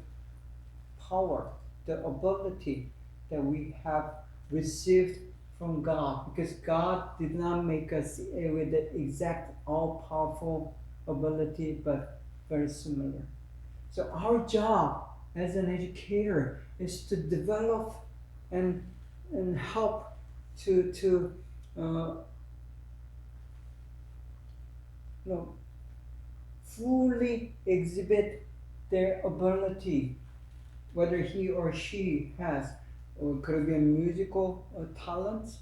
power, the ability that we have received from God, because God did not make us with the exact all-powerful ability, but very similar. So our job as an educator is to develop and help to uh, fully exhibit their ability, whether he or she has, or it could be a musical talent,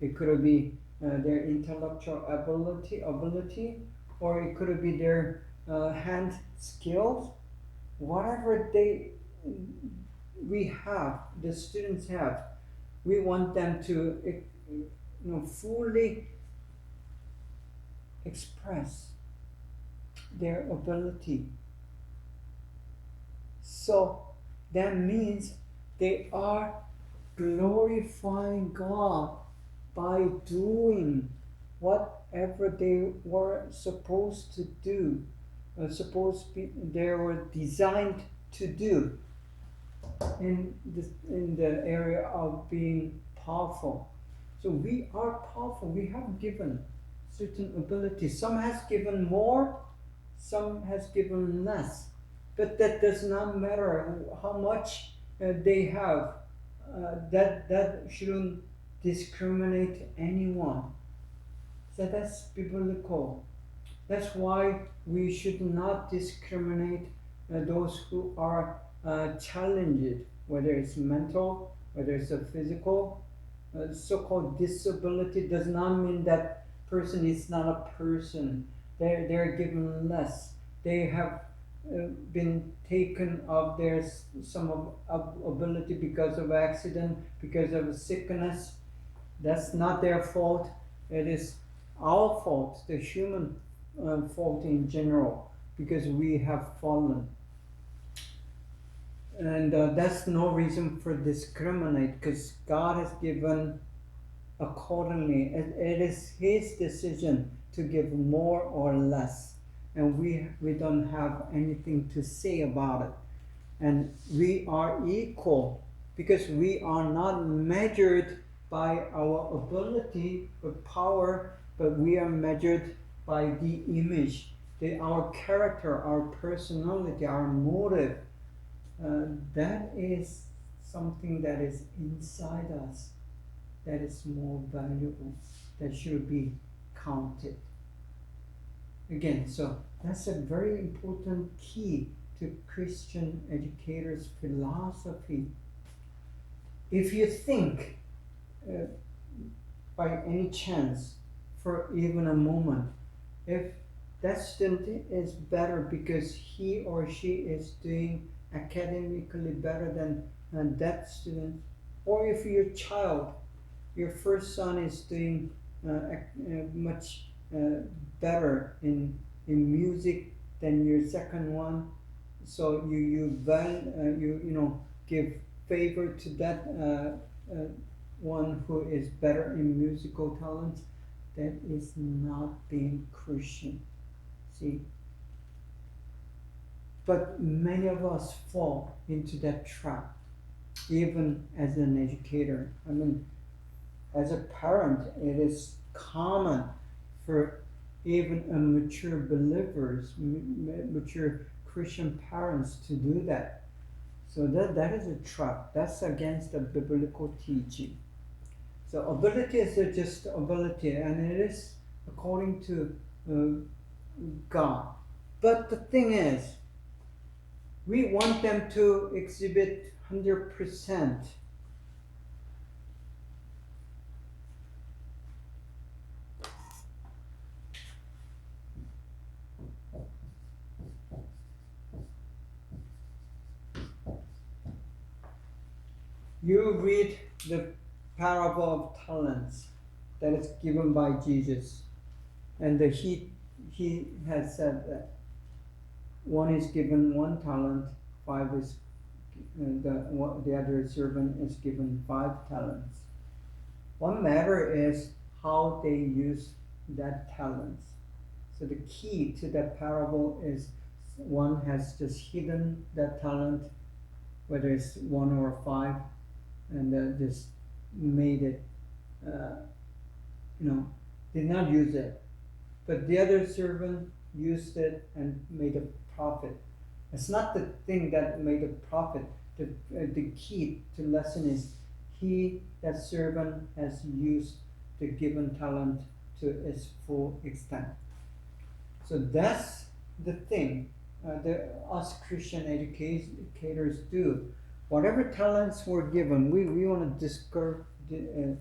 it could be their intellectual ability, or it could be their hand skills, whatever we have, the students have, we want them to fully express their ability. So that means they are glorifying God by doing whatever they were supposed to do, they were designed to do in the area of being powerful. So we are powerful. We have given certain abilities. Some has given more, some has given less. But that does not matter how much they have. That shouldn't discriminate anyone. So that's biblical. That's why we should not discriminate those who are challenged, whether it's mental, whether it's a physical. So-called disability does not mean that person is not a person. They're given less. They have been taken of their some of ability because of accident, because of sickness. That's not their fault. It is our fault, the human fault in general, because we have fallen. And that's no reason for discriminate, because God has given accordingly. It is His decision to give more or less, and we don't have anything to say about it. And we are equal because we are not measured by our ability or power, but we are measured by the image, our character, our personality, our motive. That is something that is inside us, that is more valuable, that should be counted. Again, so that's a very important key to Christian educators' philosophy. If you think by any chance, for even a moment, if that student is better because he or she is doing academically better than that student, or if your child, your first son is doing much better in music than your second one, so you give favor to that one who is better in musical talent, that is not being Christian. See? But many of us fall into that trap, even as an educator. I mean, as a parent, it is common for even mature believers, mature Christian parents to do that. So that is a trap. That's against the biblical teaching. So ability is just ability, and it is according to God. But the thing is, we want them to exhibit 100%. You read the parable of talents that is given by Jesus, and he has said that one is given 1 talent, 5 is the other servant is given 5 talents. One matter is how they use that talents. So the key to that parable is one has just hidden that talent, whether it's 1 or 5, and just made it, did not use it. But the other servant used it and made a profit. It's not the thing that made a profit. The key to lesson is that servant has used the given talent to its full extent. So that's the thing us Christian educators do. Whatever talents were given, we want to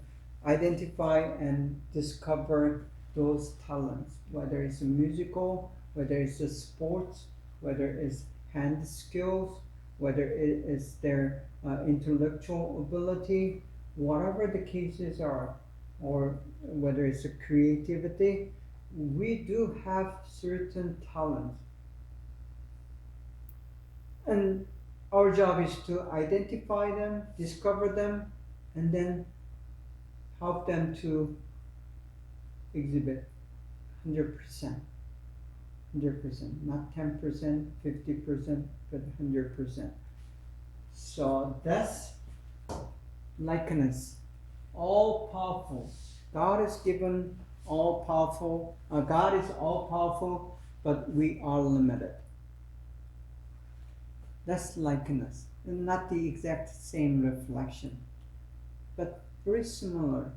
identify and discover those talents, whether it's musical, whether it's a sports, whether it's hand skills, whether it is their intellectual ability, whatever the cases are, or whether it's a creativity, we do have certain talents. And our job is to identify them, discover them, and then help them to exhibit 100%. 100%, not 10%, 50%, but 100%. So that's likeness, all powerful. God is given all powerful. God is all powerful, but we are limited. That's likeness, and not the exact same reflection, but very similar,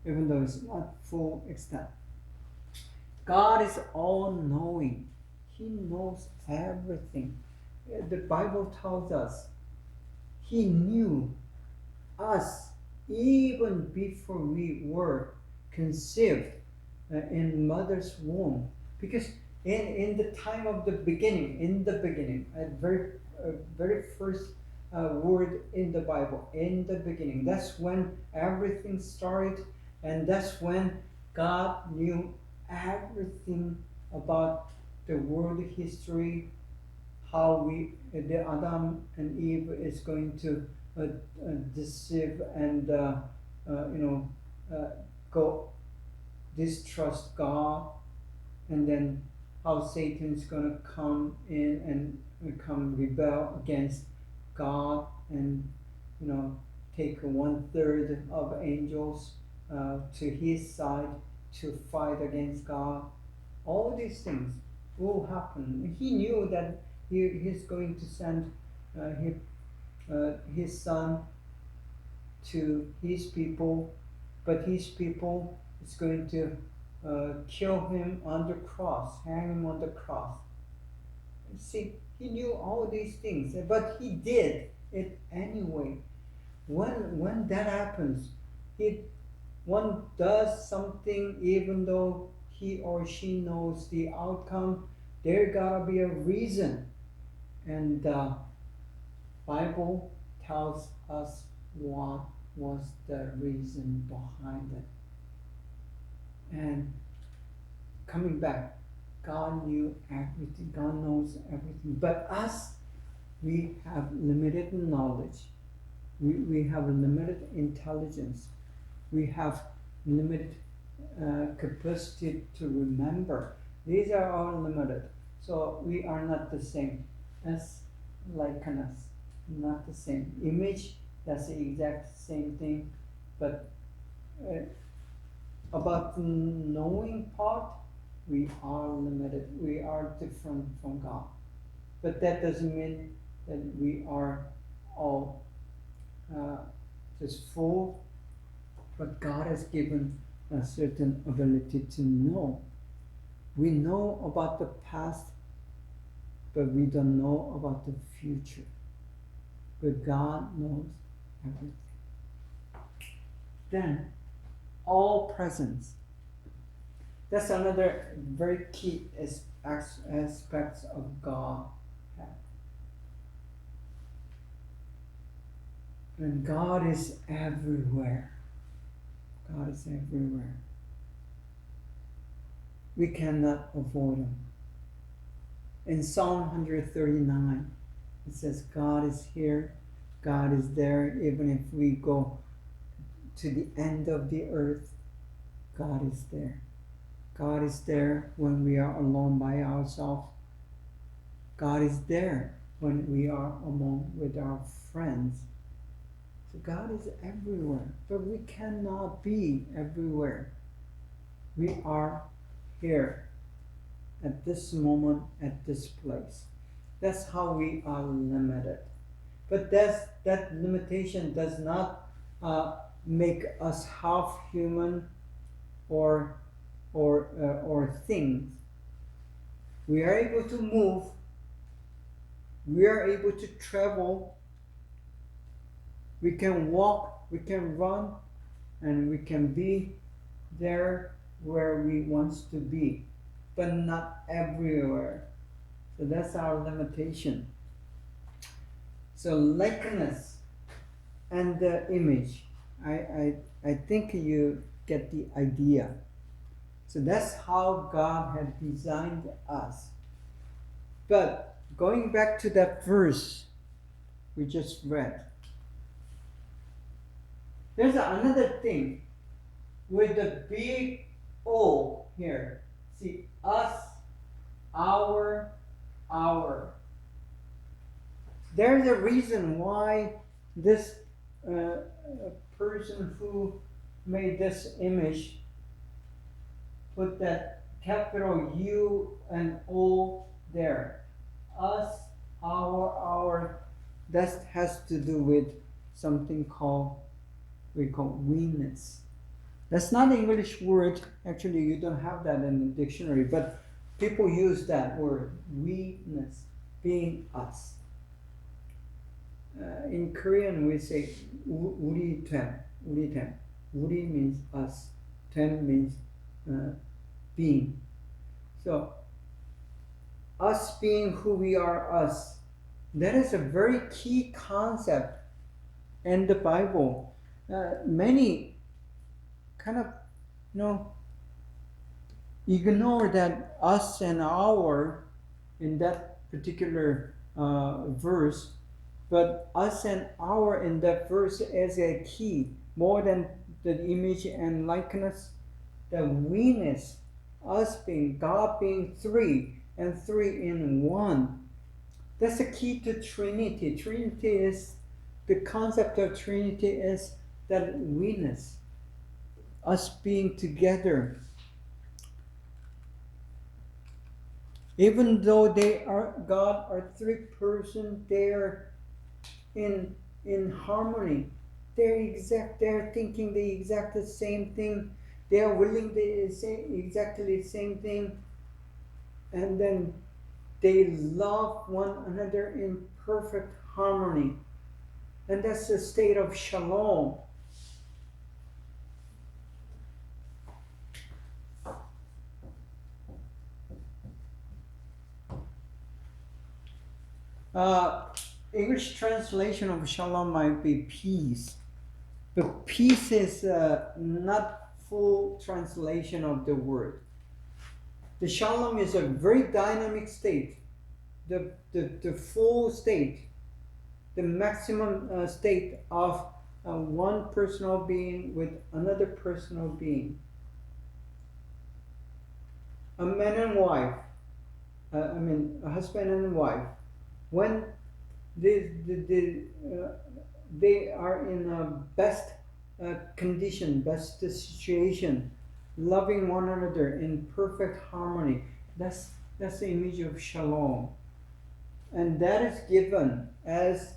even though it's not full extent. God is all-knowing. He knows everything. The Bible tells us He knew us even before we were conceived in mother's womb. Because in the time of the beginning, at very first word in the Bible, in the beginning, that's when everything started, and that's when God knew everything about the world history, how the Adam and Eve is going to deceive and go distrust God, and then how Satan is going to come in and rebel against God, and take 1/3 of angels to his side to fight against God. All these things will happen. He knew that he's going to send his son to his people, but his people is going to kill him on the cross, hang him on the cross. See, he knew all these things, but he did it anyway. When that happens, one does something even though he or she knows the outcome. There gotta be a reason, and the Bible tells us what was the reason behind it. And coming back, God knew everything. God knows everything. But us, we have limited knowledge. We have limited intelligence. We have limited capacity to remember. These are all limited. So we are not the same as likeness. Not the same. Image, that's the exact same thing. But about the knowing part, we are limited. We are different from God. But that doesn't mean that we are all just full. But God has given a certain ability to know. We know about the past, but we don't know about the future. But God knows everything. Then, all presence. That's another very key aspects of God. And God is everywhere. God is everywhere. We cannot avoid Him. In Psalm 139, It says God is here, God is there. Even if we go to the end of the earth, God is there. God is there when we are alone by ourselves. God is there when we are among with our friends. So God is everywhere, but we cannot be everywhere. We are here at this moment, at this place. That's how we are limited. But that limitation does not make us half human or things. We are able to move. We are able to travel. We can walk. We can run, and we can be there where we want to be, but not everywhere. So that's our limitation. So likeness and the image. I think you get the idea. So that's how God had designed us. But going back to that verse we just read, there's another thing with the big O here. See, us, our. There's a reason why this person who made this image put that capital U and O there. Us, our. That has to do with something we call we-ness. That's not an English word. Actually, you don't have that in the dictionary, but people use that word, we-ness, being us. In Korean, we say 우리 됨. 우리 means us. 됨 means being. So, us being who we are, us. That is a very key concept in the Bible. Many kind of, ignore that us and our in that particular verse, but us and our in that verse is a key, more than the image and likeness, the we-ness, us being, God being three, and three in one. That's the key to Trinity. Trinity is, the concept of Trinity is that we-ness, us being together. Even though God are three persons, they're in harmony. They're thinking the exact same thing. They are willing to say exactly the same thing, and then they love one another in perfect harmony, and that's the state of shalom. English translation of shalom might be peace, but peace is not full translation of the word. The shalom is a very dynamic state, the full state, the maximum state of one personal being with another personal being. A man and wife, a husband and wife, when they are in a best condition, best situation, loving one another in perfect harmony, that's the image of shalom, and that is given as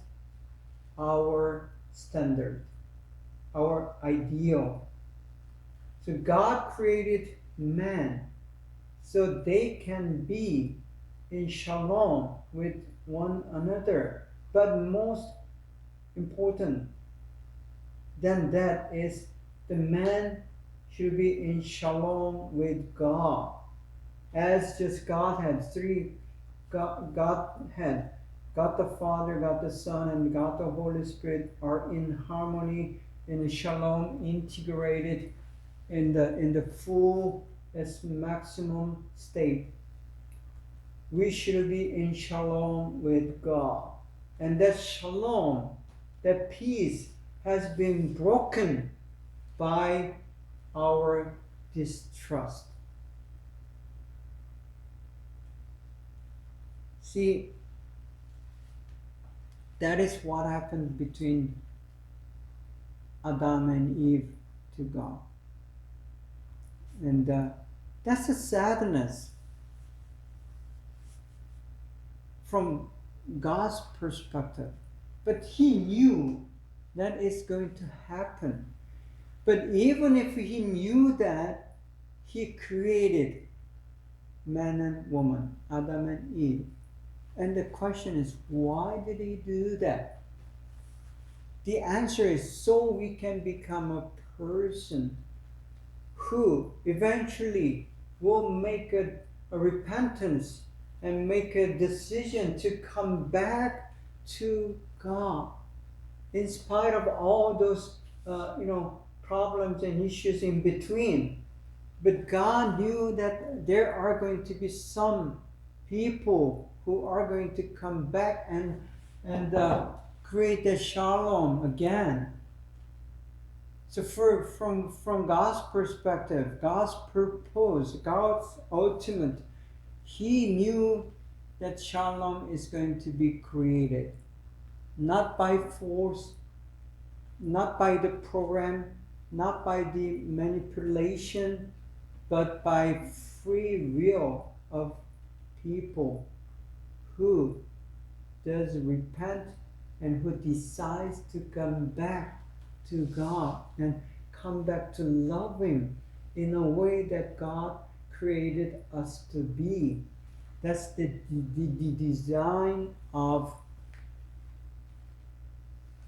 our standard, our ideal. So God created man so they can be in shalom with one another. But most important than that is the man should be in shalom with God. As just God had three, God had God the Father, God the Son, and God the Holy Spirit are in harmony, in shalom, integrated in the full maximum state. We should be in shalom with God. And that shalom, that peace has been broken by our distrust. See, that is what happened between Adam and Eve to God. And that's a sadness from God's perspective. But He knew that is going to happen. But even if He knew that, He created man and woman, Adam and Eve. And the question is, why did He do that? The answer is so we can become a person who eventually will make a repentance and make a decision to come back to God in spite of all those problems and issues in between. But God knew that there are going to be some people who are going to come back and create the shalom again. So from God's perspective, God's purpose, God's ultimate, He knew that shalom is going to be created. Not by force, not by the program, not by the manipulation, but by free will of people who does repent and who decides to come back to God and come back to love Him in a way that God created us to be. That's the design of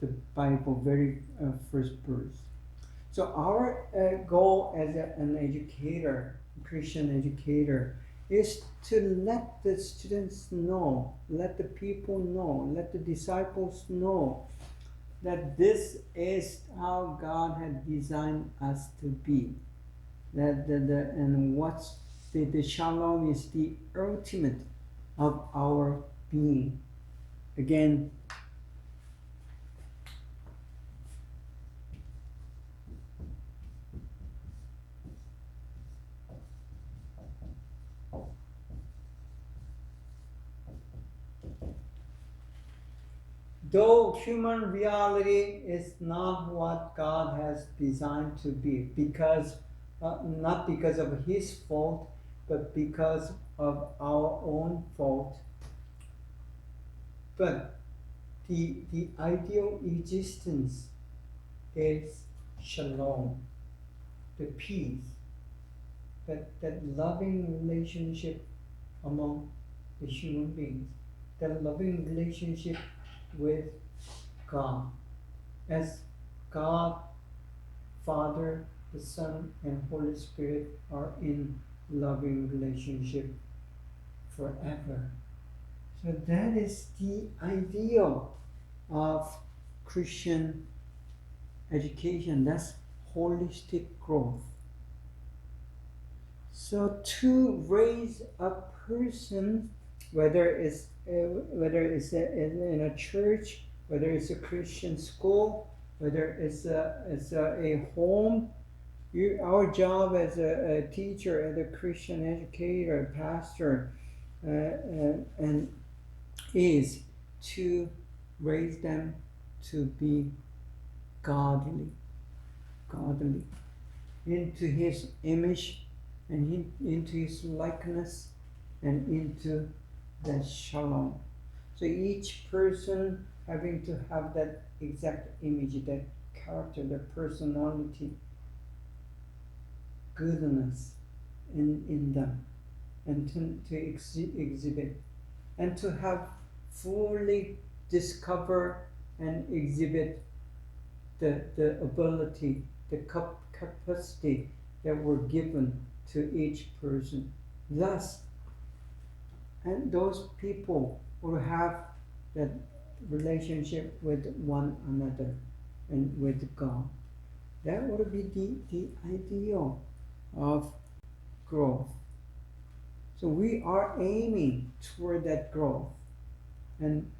the Bible, very first verse. So our goal as an educator, Christian educator, is to let the students know, let the people know, let the disciples know that this is how God had designed us to be. And what's the shalom is the ultimate of our being. Again, though human reality is not what God has designed to be, because not because of His fault, but because of our own fault. But the ideal existence is shalom, the peace, that loving relationship among the human beings, that loving relationship with God, as God, Father, the Son, and Holy Spirit are in loving relationship forever. So that is the ideal of Christian education. That's holistic growth. So to raise a person, whether it's in a church, whether it's a Christian school, whether it's a home, our job as a teacher, as a Christian educator, pastor, and is to raise them to be godly, into His image and into His likeness and into the shalom. So each person having to have that exact image, that character, that personality, goodness in them, and to exhibit, and to have fully discover and exhibit the ability, the capacity that were given to each person. Thus, and those people will have that relationship with one another and with God. That would be the ideal of growth. So we are aiming toward that growth. And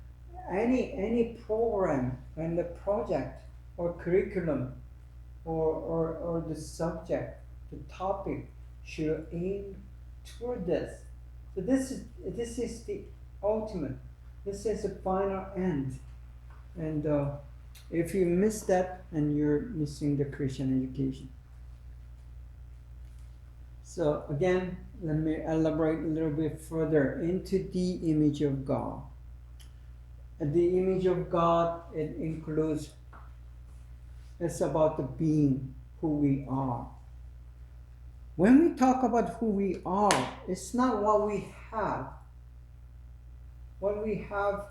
any program and the project or curriculum or the subject, the topic should aim toward this. So this is the ultimate. This is the final end. And if you miss that, then you're missing the Christian education. So again, let me elaborate a little bit further into the image of God. The image of God, it includes, it's about the being, who we are. When we talk about who we are, it's not what we have. What we have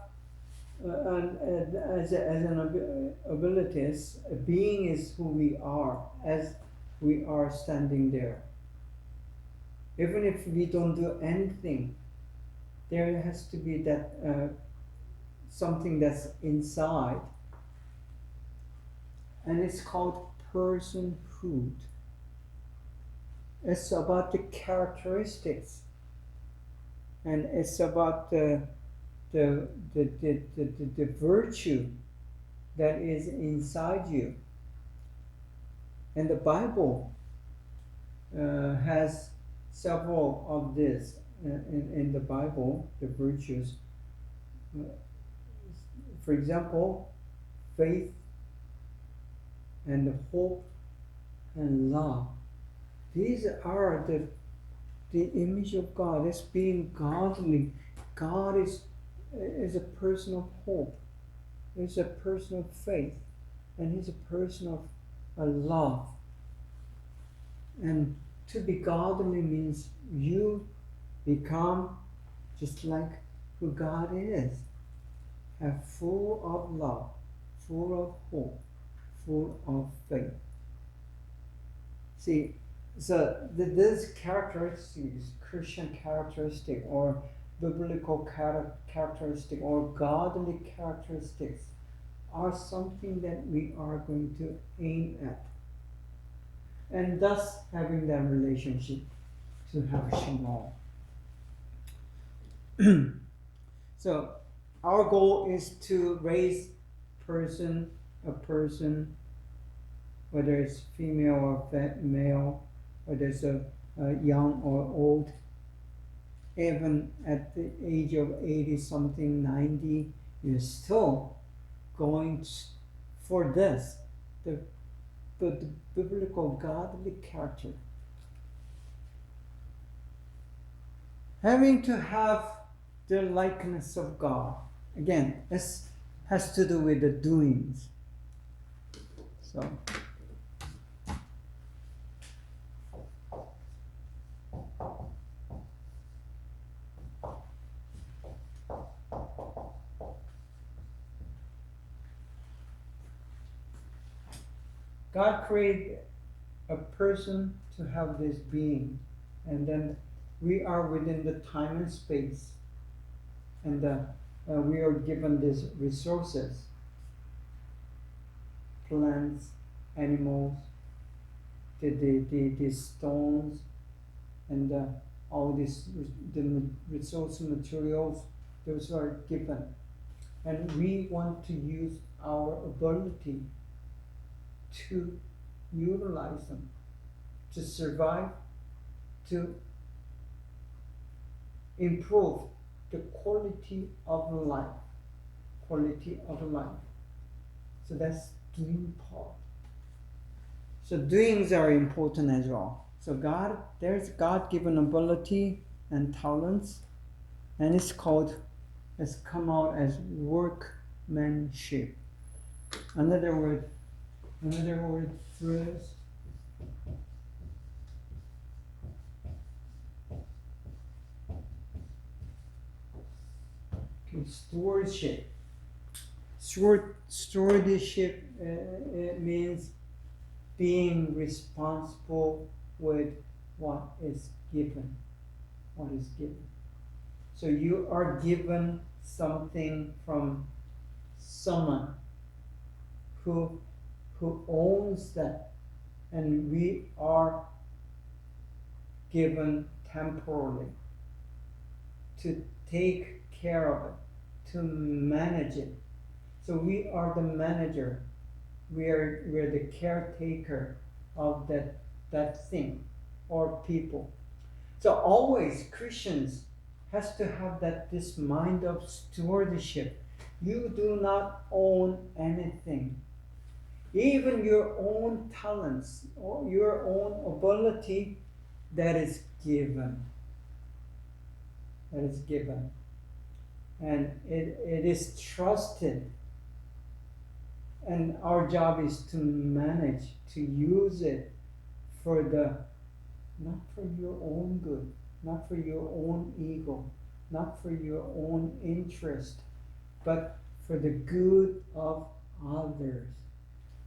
as an ability, a being is who we are as we are standing there. Even if we don't do anything, there has to be that something that's inside, and it's called personhood. It's about the characteristics, and it's about the virtue that is inside you. And the Bible has several of this in the Bible, the virtues. For example, faith and hope and love. These are the image of God. It's being godly. God is a person of hope. He's a person of faith. And he's a person of love. And to be godly means you become just like who God is. Full of love, full of hope, full of faith. See, so these characteristics, Christian characteristic or biblical characteristic or godly characteristics, are something that we are going to aim at. And thus having that relationship to have shalom. So our goal is to raise a person, whether it's female or male, whether it's a young or old, even at the age of 80 something, 90, you're still going for this, the biblical godly character. Having to have the likeness of God. Again, this has to do with the doings. So, God created a person to have this being, and then we are within the time and space, and we are given these resources, plants, animals, the stones, and all these the resource materials, those are given, and we want to use our ability to utilize them, to survive, to improve the quality of life. So that's doing part. So doings are important as well. So there's God-given ability and talents, and it's come out as workmanship. Another word phrase. Stewardship. Stewardship it means being responsible with what is given. So you are given something from someone who owns that, and we are given temporarily to take care of it, to manage it. So we are the manager. We're the caretaker of that thing or people. So always Christians has to have this mind of stewardship. You do not own anything. Even your own talents or your own ability, that is given. That is given. And it is trusted. And our job is to manage, to use it for not for your own good, not for your own ego, not for your own interest, but for the good of others,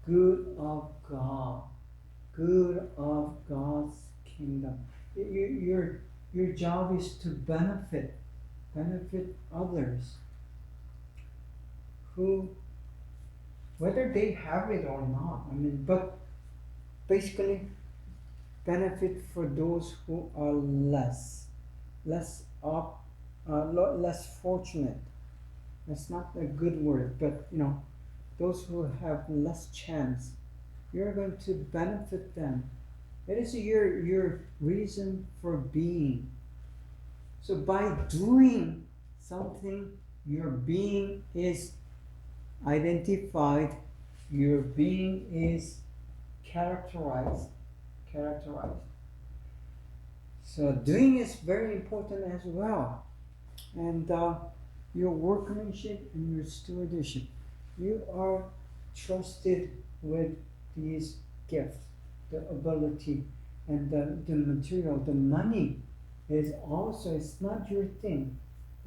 good of God, good of God's kingdom. Your job is to benefit others who, whether they have it or not, but basically benefit for those who are less fortunate. That's not a good word, but those who have less chance. You're going to benefit them. It is your reason for being. So by doing something, your being is identified, your being is characterized. So doing is very important as well. And your workmanship and your stewardship. You are trusted with these gifts, the ability, and the material, the money is also, it's not your thing.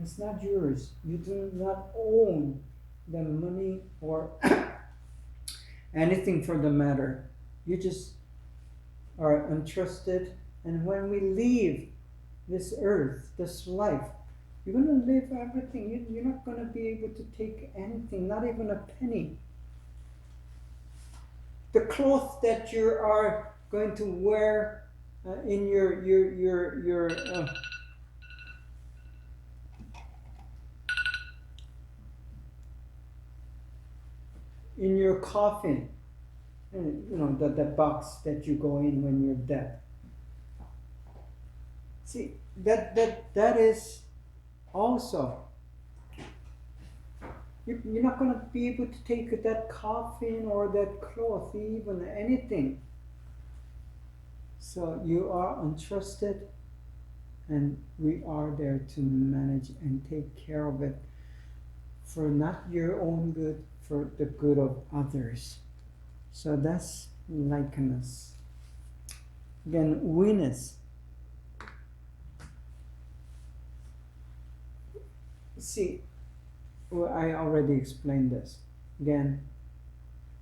It's not yours. You do not own the money or anything for the matter. You just are entrusted. And when we leave this earth, this life, you're going to leave everything. You're not going to be able to take anything, not even a penny. The clothes that you are going to wear in your in your coffin, the box that you go in when you're dead. See, that is also, you're not going to be able to take that coffin or that cloth, even anything. So you are entrusted, and we are there to manage and take care of it for not your own good, for the good of others. So that's likeness. Again, witness. See, I already explained this. Again,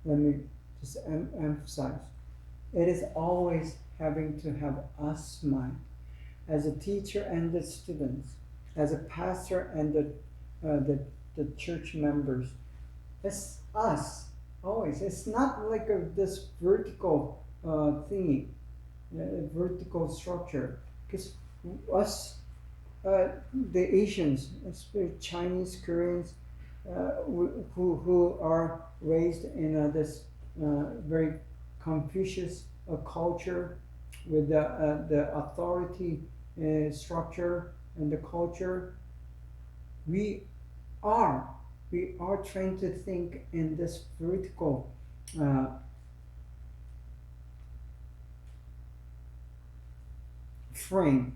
let me just emphasize. It is always having to have us mind. As a teacher and the students, as a pastor and the church members, it's us, always. It's not like this vertical thingy, vertical structure. Because us, the Asians, especially Chinese, Koreans, who are raised in this very Confucius culture with the authority structure and the culture, we are trained to think in this vertical frame.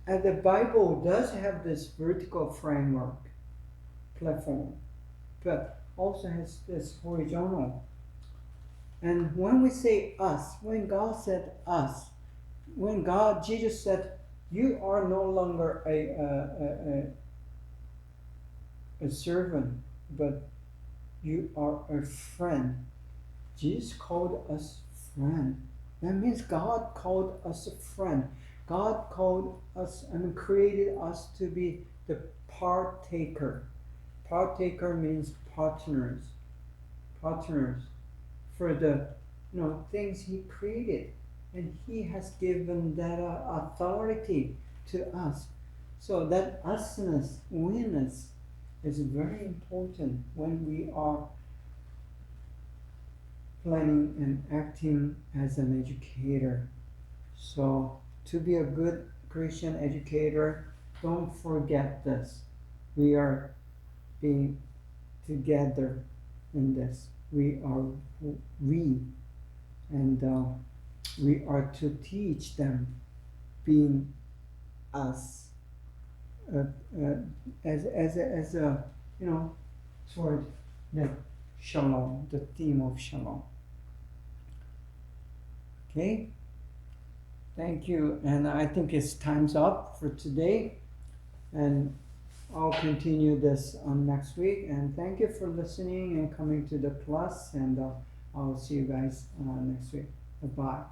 And the Bible does have this vertical framework, platform, but also has this horizontal. And when we say us, when God said us, when Jesus said, you are no longer a servant, but you are a friend. Jesus called us friend. That means God called us a friend. God called us and created us to be the partaker. Partaker means partners. Partners for the things He created. And He has given that authority to us. So that usness, we-ness, is very important when we are planning and acting as an educator. So to be a good Christian educator, don't forget this. We are being together in this. We are and we are to teach them being us as a toward the shalom, the theme of shalom. Okay, thank you, and I think it's time's up for today, and I'll continue this on next week. And thank you for listening and coming to the class, and I'll see you guys next week. Bye.